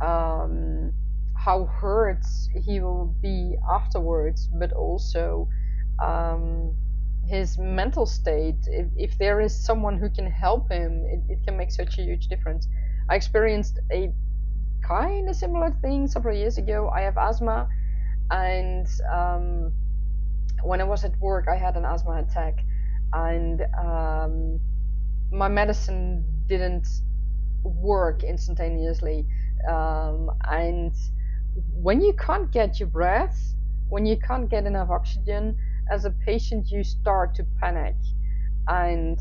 S1: um, how hurt he will be afterwards, but also um, his mental state. If there is someone who can help him, it can make such a huge difference. I experienced a kind of similar thing several years ago. I have asthma, and when I was at work, I had an asthma attack, and my medicine didn't work instantaneously. And when you can't get your breath, when you can't get enough oxygen, as a patient, you start to panic. And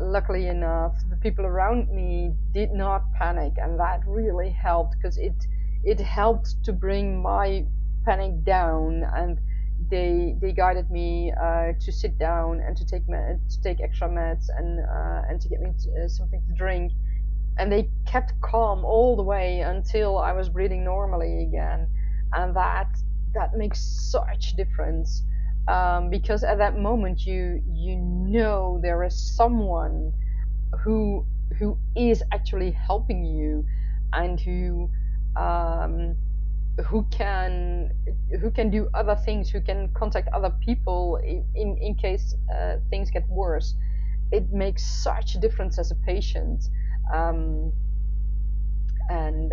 S1: luckily enough, the people around me did not panic, and that really helped because it helped to bring my panic down. And they guided me to sit down and to take extra meds and to get me something to drink, and they kept calm all the way until I was breathing normally again, and that makes such difference, because at that moment you know there is someone who who is actually helping you, and um, who can who can do other things, who can contact other people in case things get worse. It makes such a difference as a patient. um, and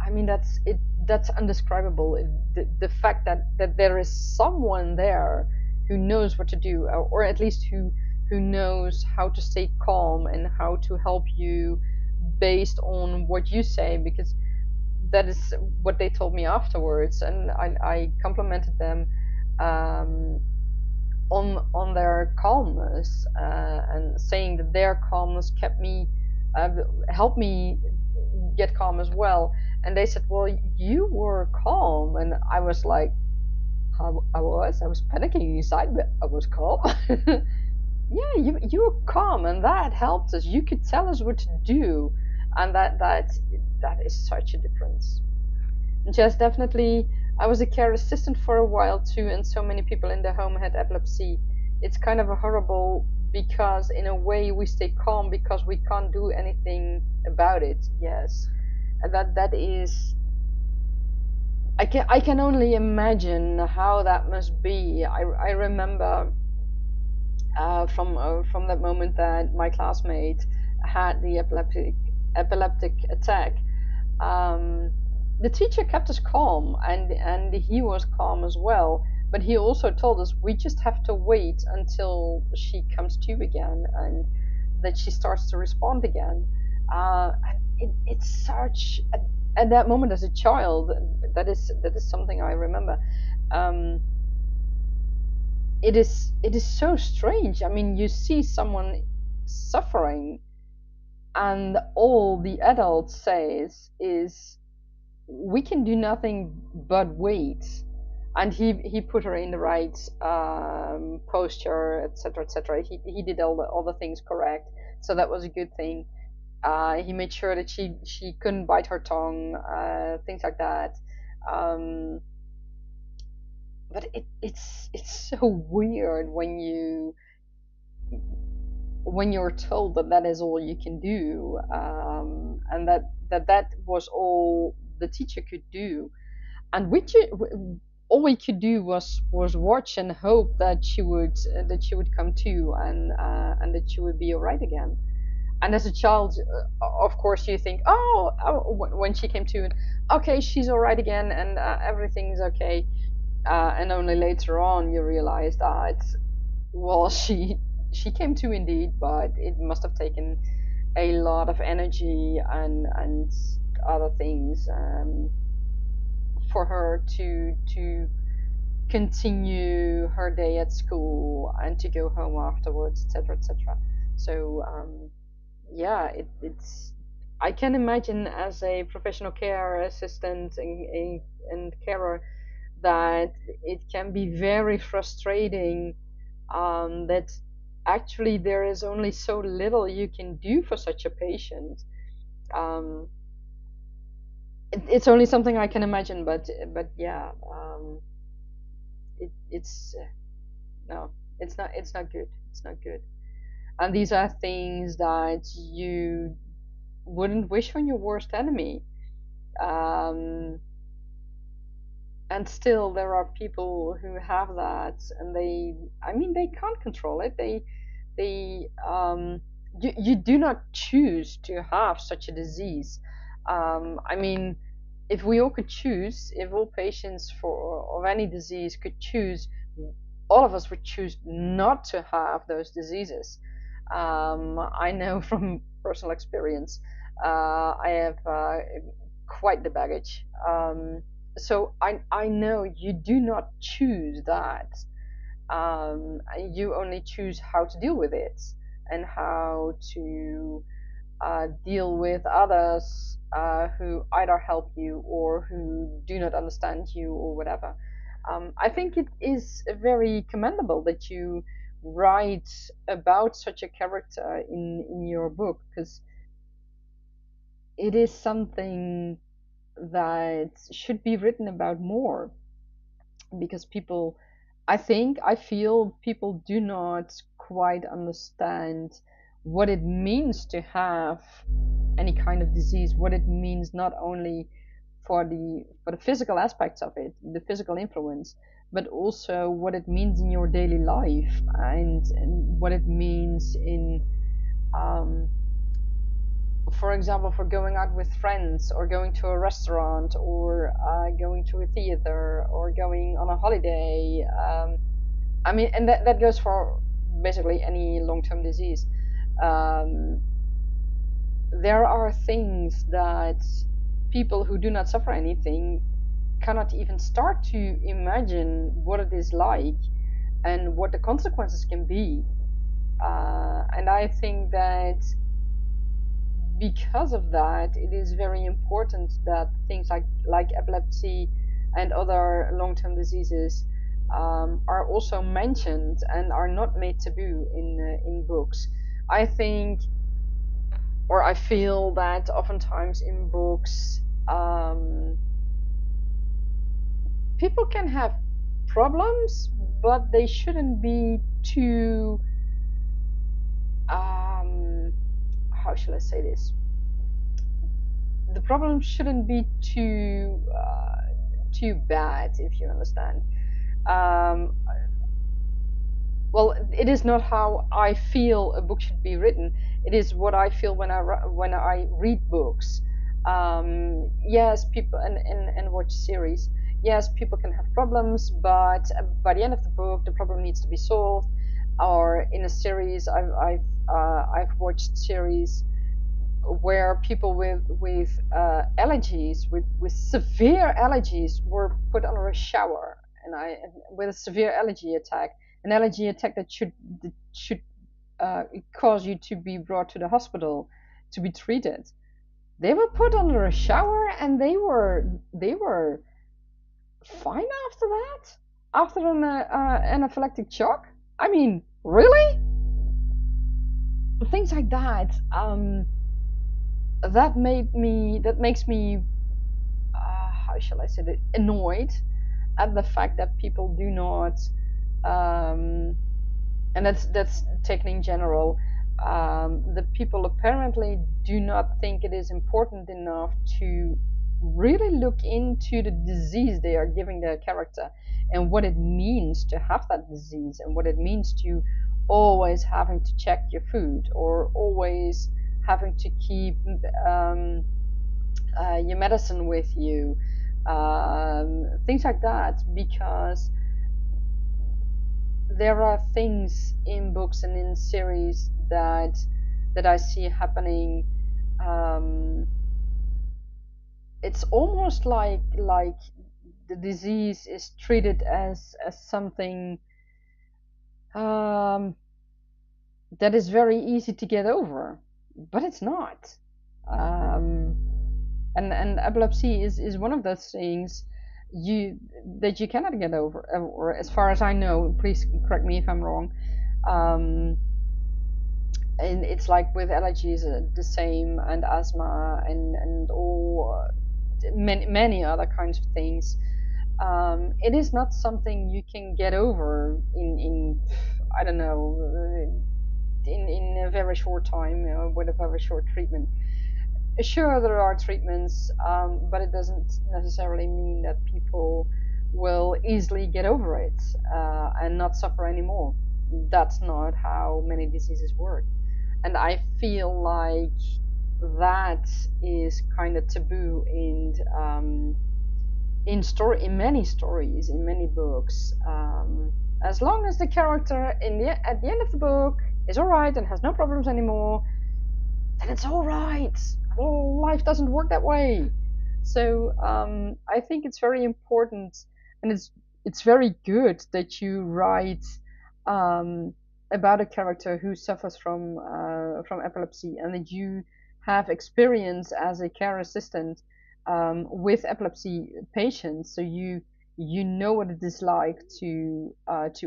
S1: I mean that's undescribable. The fact that there is someone there who knows what to do, or at least who knows how to stay calm and how to help you based on what you say, because that is what they told me afterwards, and I complimented them um, on their calmness, and saying that their calmness kept me uh, helped me get calm as well. And they said, well, you were calm, and I was like, I was panicking inside, but I was calm. Yeah, you were calm, and that helped us. You could tell us what to do, and that is such a difference. Just definitely, I was a care assistant for a while too, and so many people in the home had epilepsy. It's kind of a horrible, because in a way we stay calm because we can't do anything about it. Yes, and that is. I can only imagine how that must be. I remember from that moment that my classmate had the epileptic attack. um, the teacher kept us calm, and he was calm as well. But he also told us we just have to wait until she comes to again, and that she starts to respond again. And it's such at that moment as a child, that is something I remember. Um, it is so strange. I mean, you see someone suffering, and all the adult says is, we can do nothing but wait. And he put her in the right posture, etc., etc. He did all the things correct, so that was a good thing. He made sure that she couldn't bite her tongue, things like that. um, but it's so weird when you're told that that is all you can do, and that was all the teacher could do, and all we could do was watch and hope that she would come to, and that she would be all right again. And as a child, of course, you think, when she came to, okay, she's all right again, and everything's okay. And only later on you realize that, well, she came to indeed, but it must have taken a lot of energy and other things, for her to continue her day at school and to go home afterwards, etc., etc. So, yeah, it's I can imagine, as a professional care assistant and carer, that it can be very frustrating, that actually there is only so little you can do for such a patient. Um, it's only something I can imagine, but yeah, it's no, it's not good. It's not good. And these are things that you wouldn't wish on your worst enemy. Um, and still, there are people who have that, and I mean, they can't control it. They you do not choose to have such a disease. I mean, if we all could choose, if all patients of any disease could choose, all of us would choose not to have those diseases. I know from personal experience. I have quite the baggage. So I know you do not choose that. You only choose how to deal with it, and how to deal with others who either help you or who do not understand you or whatever. I think it is very commendable that you write about such a character in your book, because it is something that should be written about more, because people, I feel people do not quite understand what it means to have any kind of disease, what it means not only for the physical aspects of it, the physical influence, but also what it means in your daily life, and what it means in, um, for example, for going out with friends, or going to a restaurant, or going to a theater, or going on a holiday. I mean, and that goes for basically any long-term disease. Um, there are things that people who do not suffer anything cannot even start to imagine what it is like, and what the consequences can be. And I think that because of that, it is very important that things like epilepsy and other long-term diseases are also mentioned and are not made taboo in books. I think, or I feel that oftentimes in books, people can have problems, but they shouldn't be too, how shall I say this? The problem shouldn't be too bad, if you understand. Um, well, it is not how I feel a book should be written. It is what I feel when I read books. Yes, people and watch series. Yes, people can have problems, but by the end of the book, the problem needs to be solved. Or in a series, I've watched series where people with allergies, with severe allergies, were put under a shower, with a severe allergy attack, an allergy attack that should cause you to be brought to the hospital to be treated. They were put under a shower, and they were fine after that, after an anaphylactic shock. I mean, really? Things like that. That makes me, how shall I say it, annoyed. at the fact that people do not, and that's taken in general. The people apparently do not think it is important enough to really look into the disease they are giving their character and what it means to have that disease and what it means to always having to check your food or always having to keep your medicine with you, things like that, because there are things in books and in series that I see happening. It's almost like the disease is treated as something that is very easy to get over, but it's not. And epilepsy is one of those things that you cannot get over, or as far as I know. Please correct me if I'm wrong. And it's like with allergies, the same, and asthma, and all many other kinds of things. It is not something you can get over in I don't know, in a very short time, with a very short treatment. Sure, there are treatments, but it doesn't necessarily mean that people will easily get over it and not suffer anymore. That's not how many diseases work. And I feel like that is kind of taboo in many stories, in many books. As long as the character at the end of the book is all right and has no problems anymore, then it's all right. Well, life doesn't work that way. So I think it's very important, and it's very good that you write about a character who suffers from epilepsy, and that you have experience as a care assistant with epilepsy patients. So you know what it is like to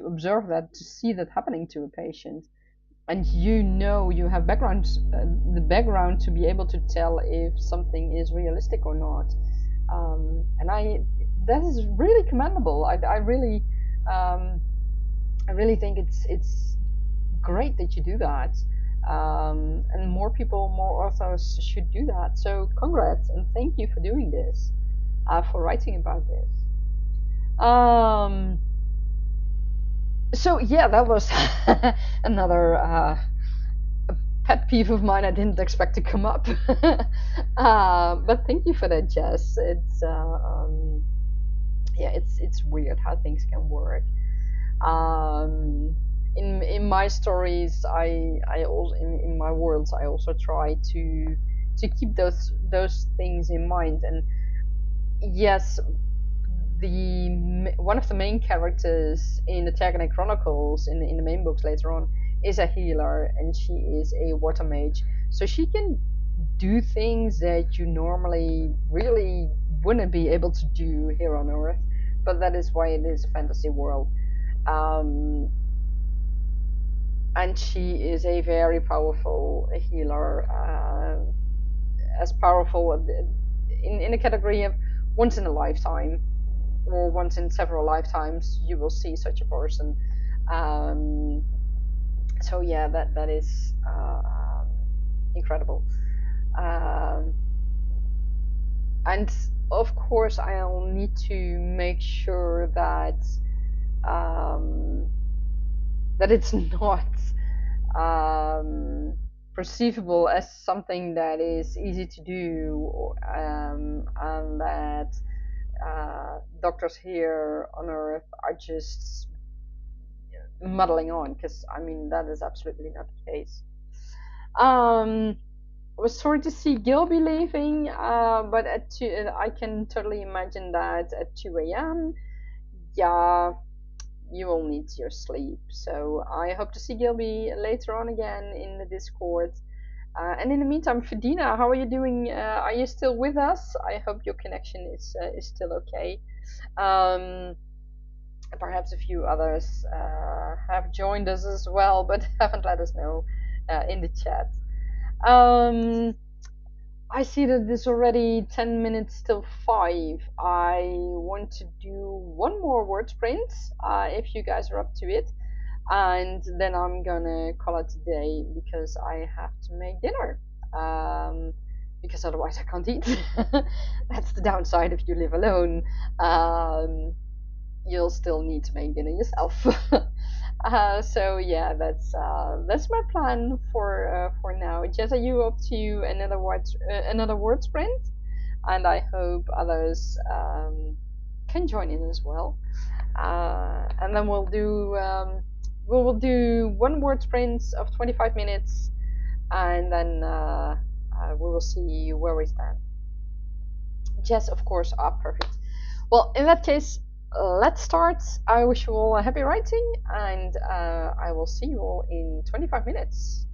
S1: observe that, to see that happening to a patient, and you have the background to be able to tell if something is realistic or not. And that is really commendable. I really think it's great that you do that. And more people, more authors should do that. So congrats and thank you for doing this, for writing about this. So yeah, that was another pet peeve of mine I didn't expect to come up. But thank you for that, Jess. Yeah, it's weird how things can work. In my stories, I also in my worlds, I also try to keep those things in mind. And yes, one of the main characters in the Tergaenae Chronicles in the main books later on is a healer, and she is a water mage, so she can do things that you normally really wouldn't be able to do here on Earth. But that is why it is a fantasy world. And she is a very powerful healer, as powerful in a category of once in a lifetime, or once in several lifetimes you will see such a person. So yeah, that is incredible. And of course I'll need to make sure that that it's not perceivable as something that is easy to do, and that doctors here on Earth are just muddling on, because I mean that is absolutely not the case. I was sorry to see Gilby leaving, but at 2, I can totally imagine that at 2 a.m. yeah, you will need your sleep. So I hope to see Gilby later on again in the Discord. And in the meantime, Fedina, how are you doing? Are you still with us? I hope your connection is still okay. Perhaps a few others have joined us as well, but haven't let us know in the chat. I see that it's already 10 minutes till 5. I want to do one more word sprint, if you guys are up to it. And then I'm gonna call it a day because I have to make dinner. Because otherwise I can't eat. That's the downside if you live alone. You'll still need to make dinner yourself. So yeah, that's my plan for now. Jess, are you up to another word sprint? And I hope others can join in as well. And then we will do one word sprint of 25 minutes, and then we will see where we stand. Yes, of course. Perfect. Well, in that case, let's start. I wish you all a happy writing, and I will see you all in 25 minutes.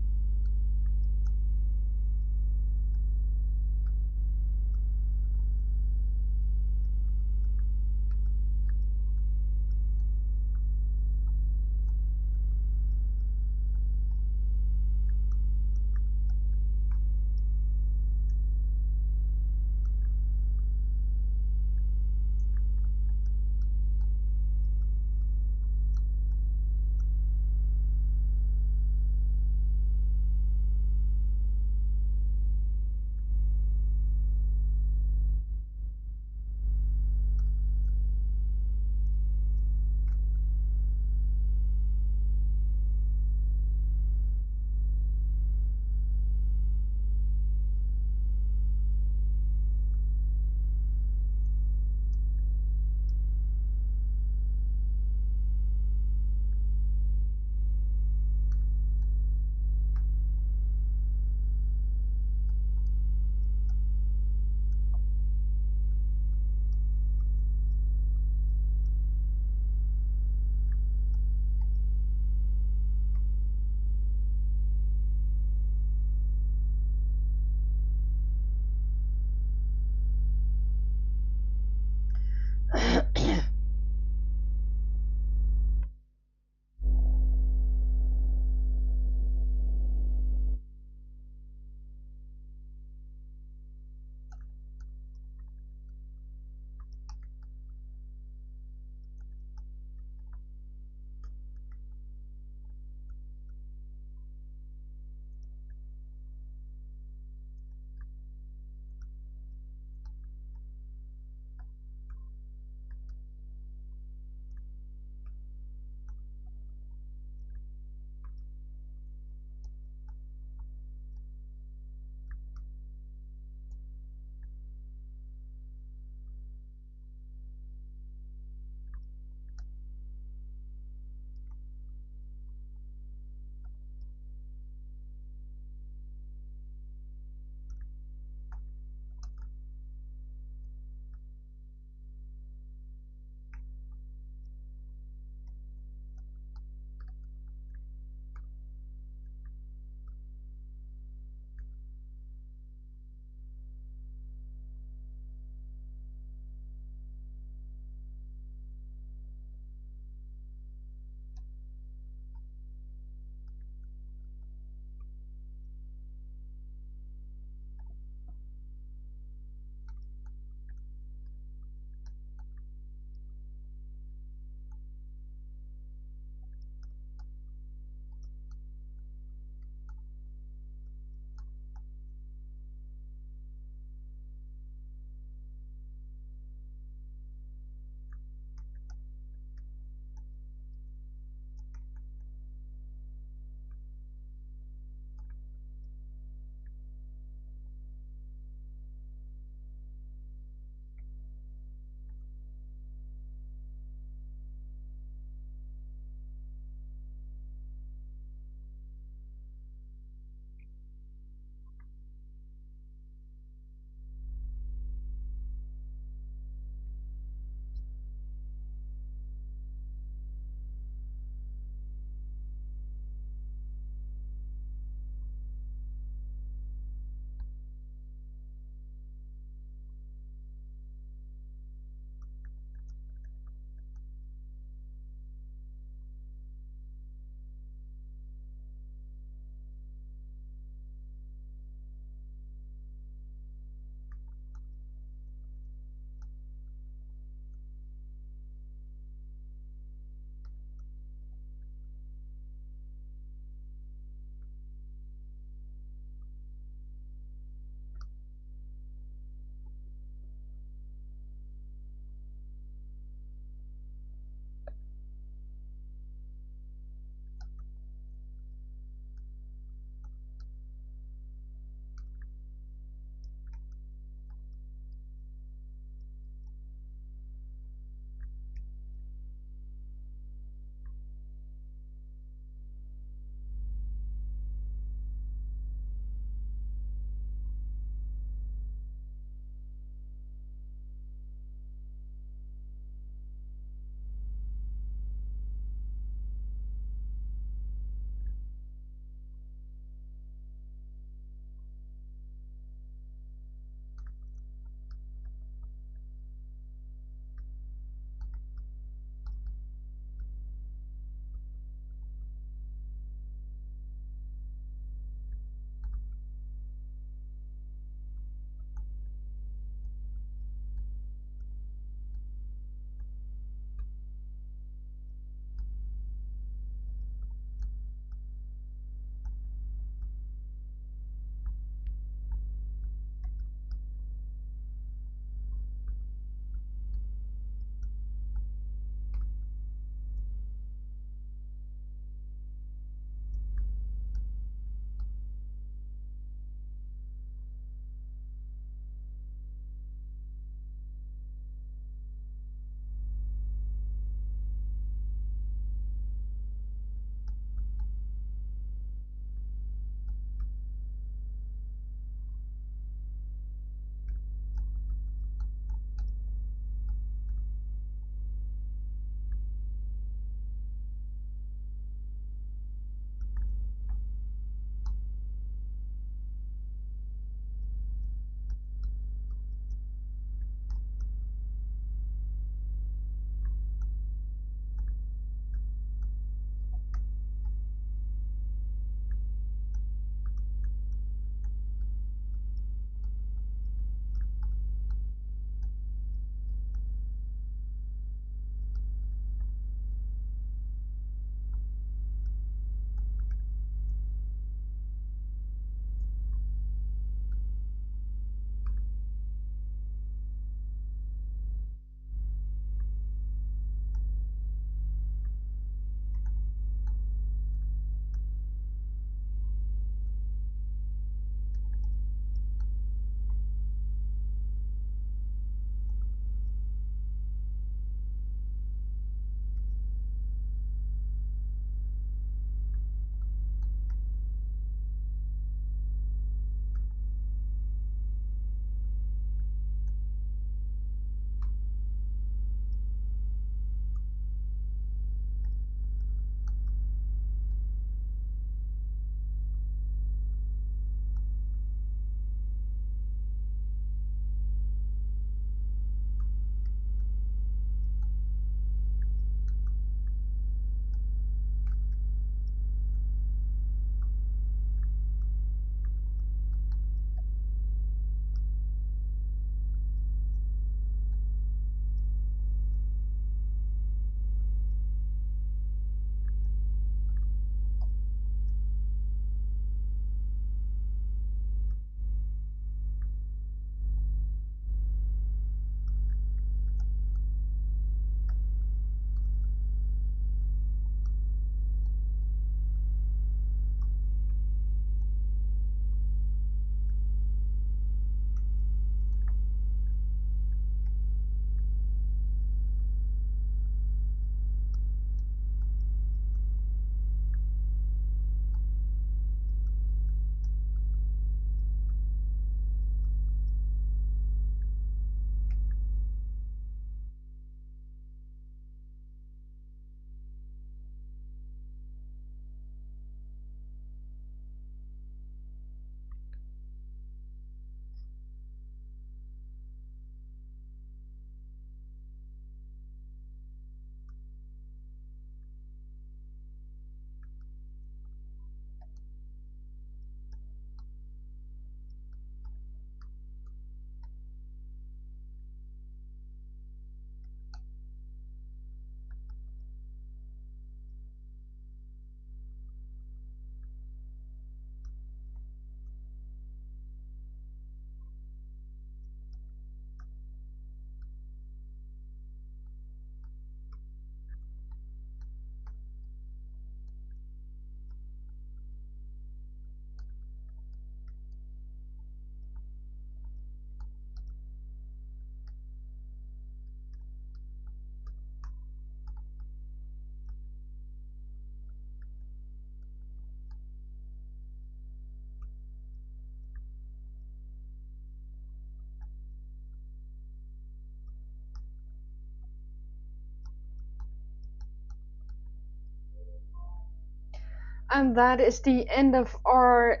S1: And that is the end of our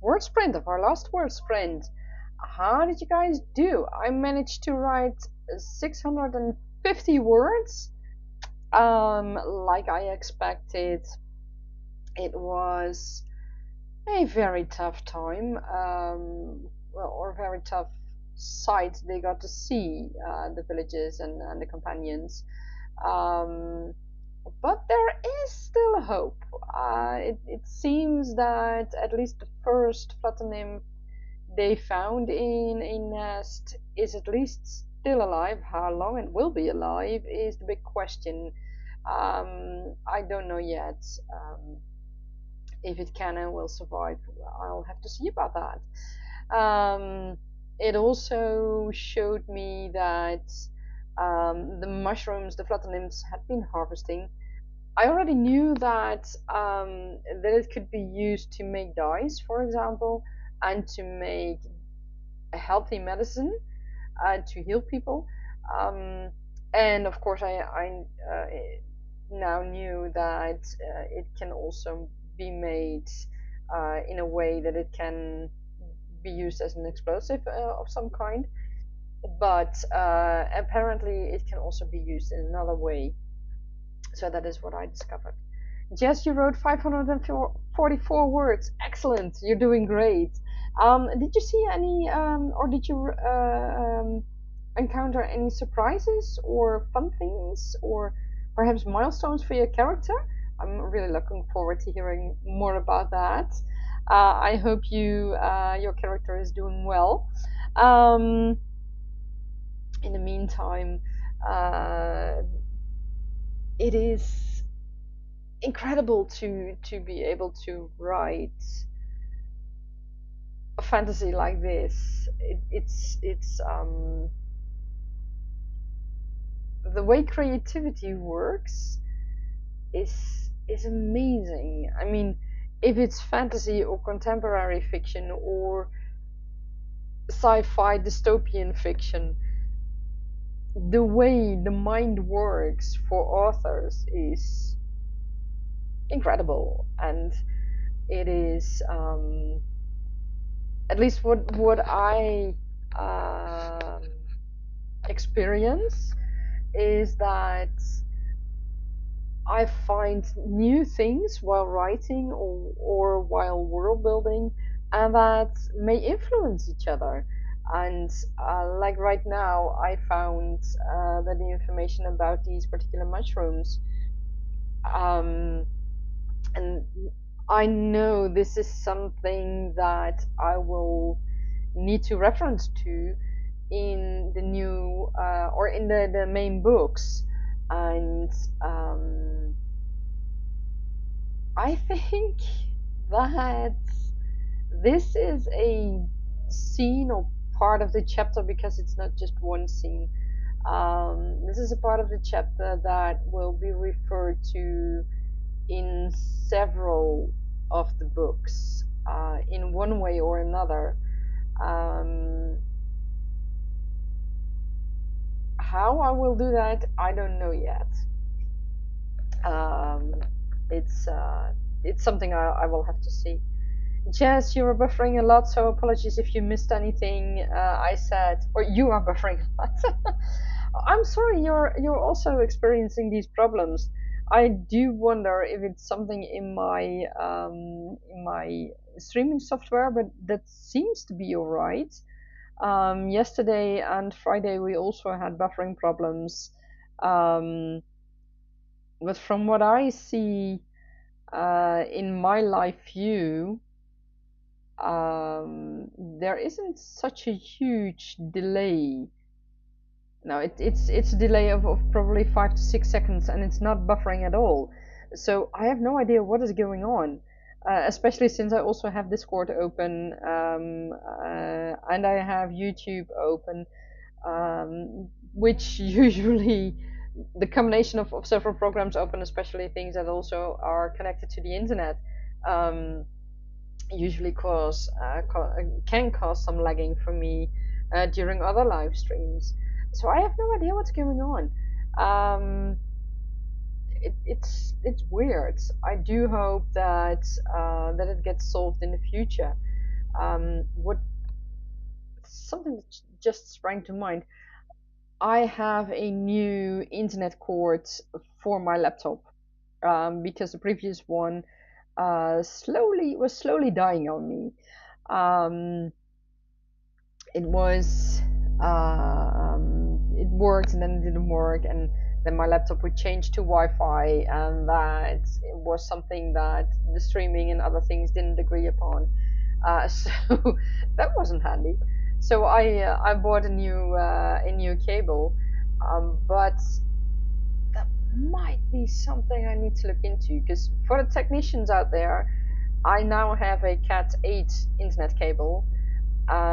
S1: word sprint, of our last word sprint. How did you guys do? I managed to write 650 words, like I expected. It was a very tough time, or very tough sight they got to see, the villages and the companions. Um, but there is still hope. It seems that at least the first Flutter they found in a nest is at least still alive. How long it will be alive is the big question. I don't know yet. If it can and will survive, I'll have to see about that. It also showed me that the mushrooms the flutter nymphs had been harvesting, I already knew that it could be used to make dyes, for example, and to make a healthy medicine, to heal people. And of course, I now knew that it can also be made in a way that it can be used as an explosive of some kind. But apparently, it can also be used in another way. So that is what I discovered. Jess, you wrote 544 words. Excellent. You're doing great. Did you see any, or did you encounter any surprises or fun things, or perhaps milestones for your character? I'm really looking forward to hearing more about that. I hope your character is doing well. In the meantime, it is incredible to be able to write a fantasy like this. It's the way creativity works is amazing. I mean, if it's fantasy or contemporary fiction or sci-fi dystopian fiction, the way the mind works for authors is incredible, and it is at least what I experience is that I find new things while writing or while world building, and that may influence each other. And like right now, I found that the information about these particular mushrooms, and I know this is something that I will need to reference to in the new or in the main books. And I think that this is a scene or part of the chapter, because it's not just one scene. This is a part of the chapter that will be referred to in several of the books, in one way or another. How I will do that, I don't know yet. Um, it's something I will have to see. Jess, you were buffering a lot, so apologies if you missed anything I said, or you are buffering a lot. I'm sorry you're also experiencing these problems. I do wonder if it's something in my streaming software, but that seems to be alright. Yesterday and Friday we also had buffering problems, but from what I see in my live view, there isn't such a huge delay. No, it's a delay of probably 5 to 6 seconds, and it's not buffering at all. So I have no idea what is going on, especially since I also have Discord open, and I have YouTube open, which usually the combination of several programs open, especially things that also are connected to the internet, usually can cause some lagging for me during other live streams. So I have no idea what's going on. it's weird. I do hope that that it gets solved in the future. What something that just sprang to mind. I have a new internet cord for my laptop because the previous one slowly dying on me. Um, it was it worked and then it didn't work, and then my laptop would change to Wi-Fi, and that it was something that the streaming and other things didn't agree upon. So that wasn't handy. So I bought a new cable, but that might be something I need to look into, because for the technicians out there, I now have a Cat 8 internet cable,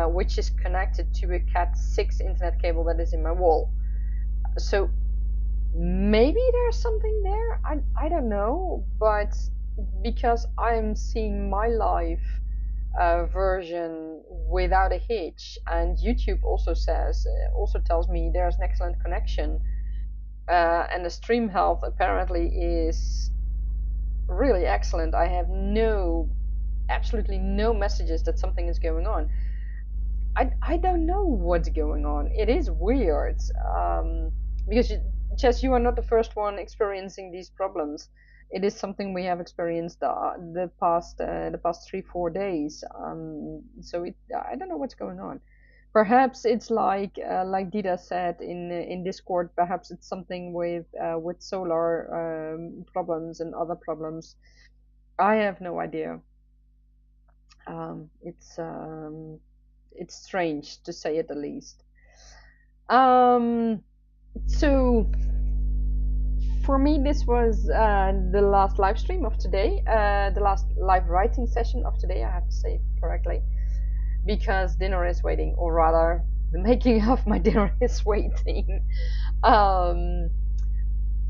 S1: which is connected to a Cat 6 internet cable that is in my wall. So maybe there's something there. I don't know, but because I'm seeing my live version without a hitch, and YouTube also tells me there's an excellent connection, and the stream health apparently is really excellent. I have absolutely no messages that something is going on. I don't know what's going on. It is weird, because Jess, you are not the first one experiencing these problems. It is something we have experienced the past 3-4 days. So I don't know what's going on. Perhaps it's like Dita said in Discord. Perhaps it's something with solar problems and other problems. I have no idea. Um, it's um, it's strange to say it the least. So for me, this was the last live stream of today, the last live writing session of today. I have to say it correctly, because dinner is waiting, or rather, the making of my dinner is waiting. Um,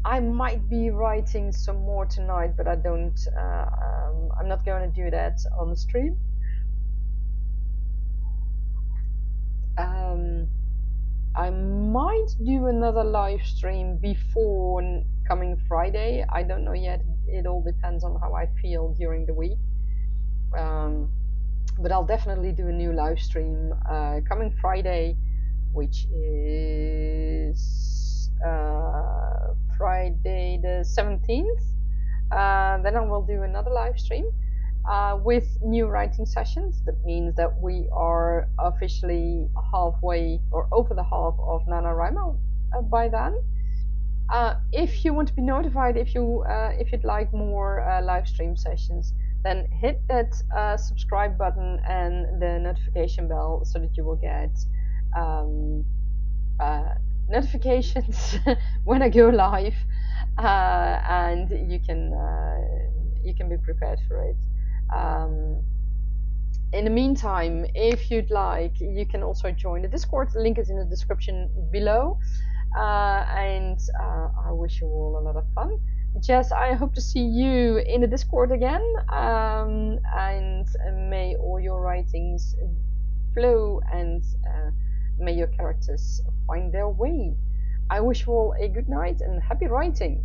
S1: I might be writing some more tonight, but I don't. I'm not going to do that on the stream. I might do another live stream before coming Friday. I don't know yet. It all depends on how I feel during the week. But I'll definitely do a new live stream coming Friday, which is Friday the 17th. Then I will do another live stream with new writing sessions. That means that we are officially halfway or over the half of NaNoWriMo by then. If you want to be notified, if you'd like more live stream sessions, then hit that subscribe button and the notification bell so that you will get notifications when I go live, and you can be prepared for it. In the meantime, if you'd like, you can also join the Discord. The link is in the description below. And I wish you all a lot of fun. Jess, I hope to see you in the Discord again. And may all your writings flow, and may your characters find their way. I wish you all a good night and happy writing.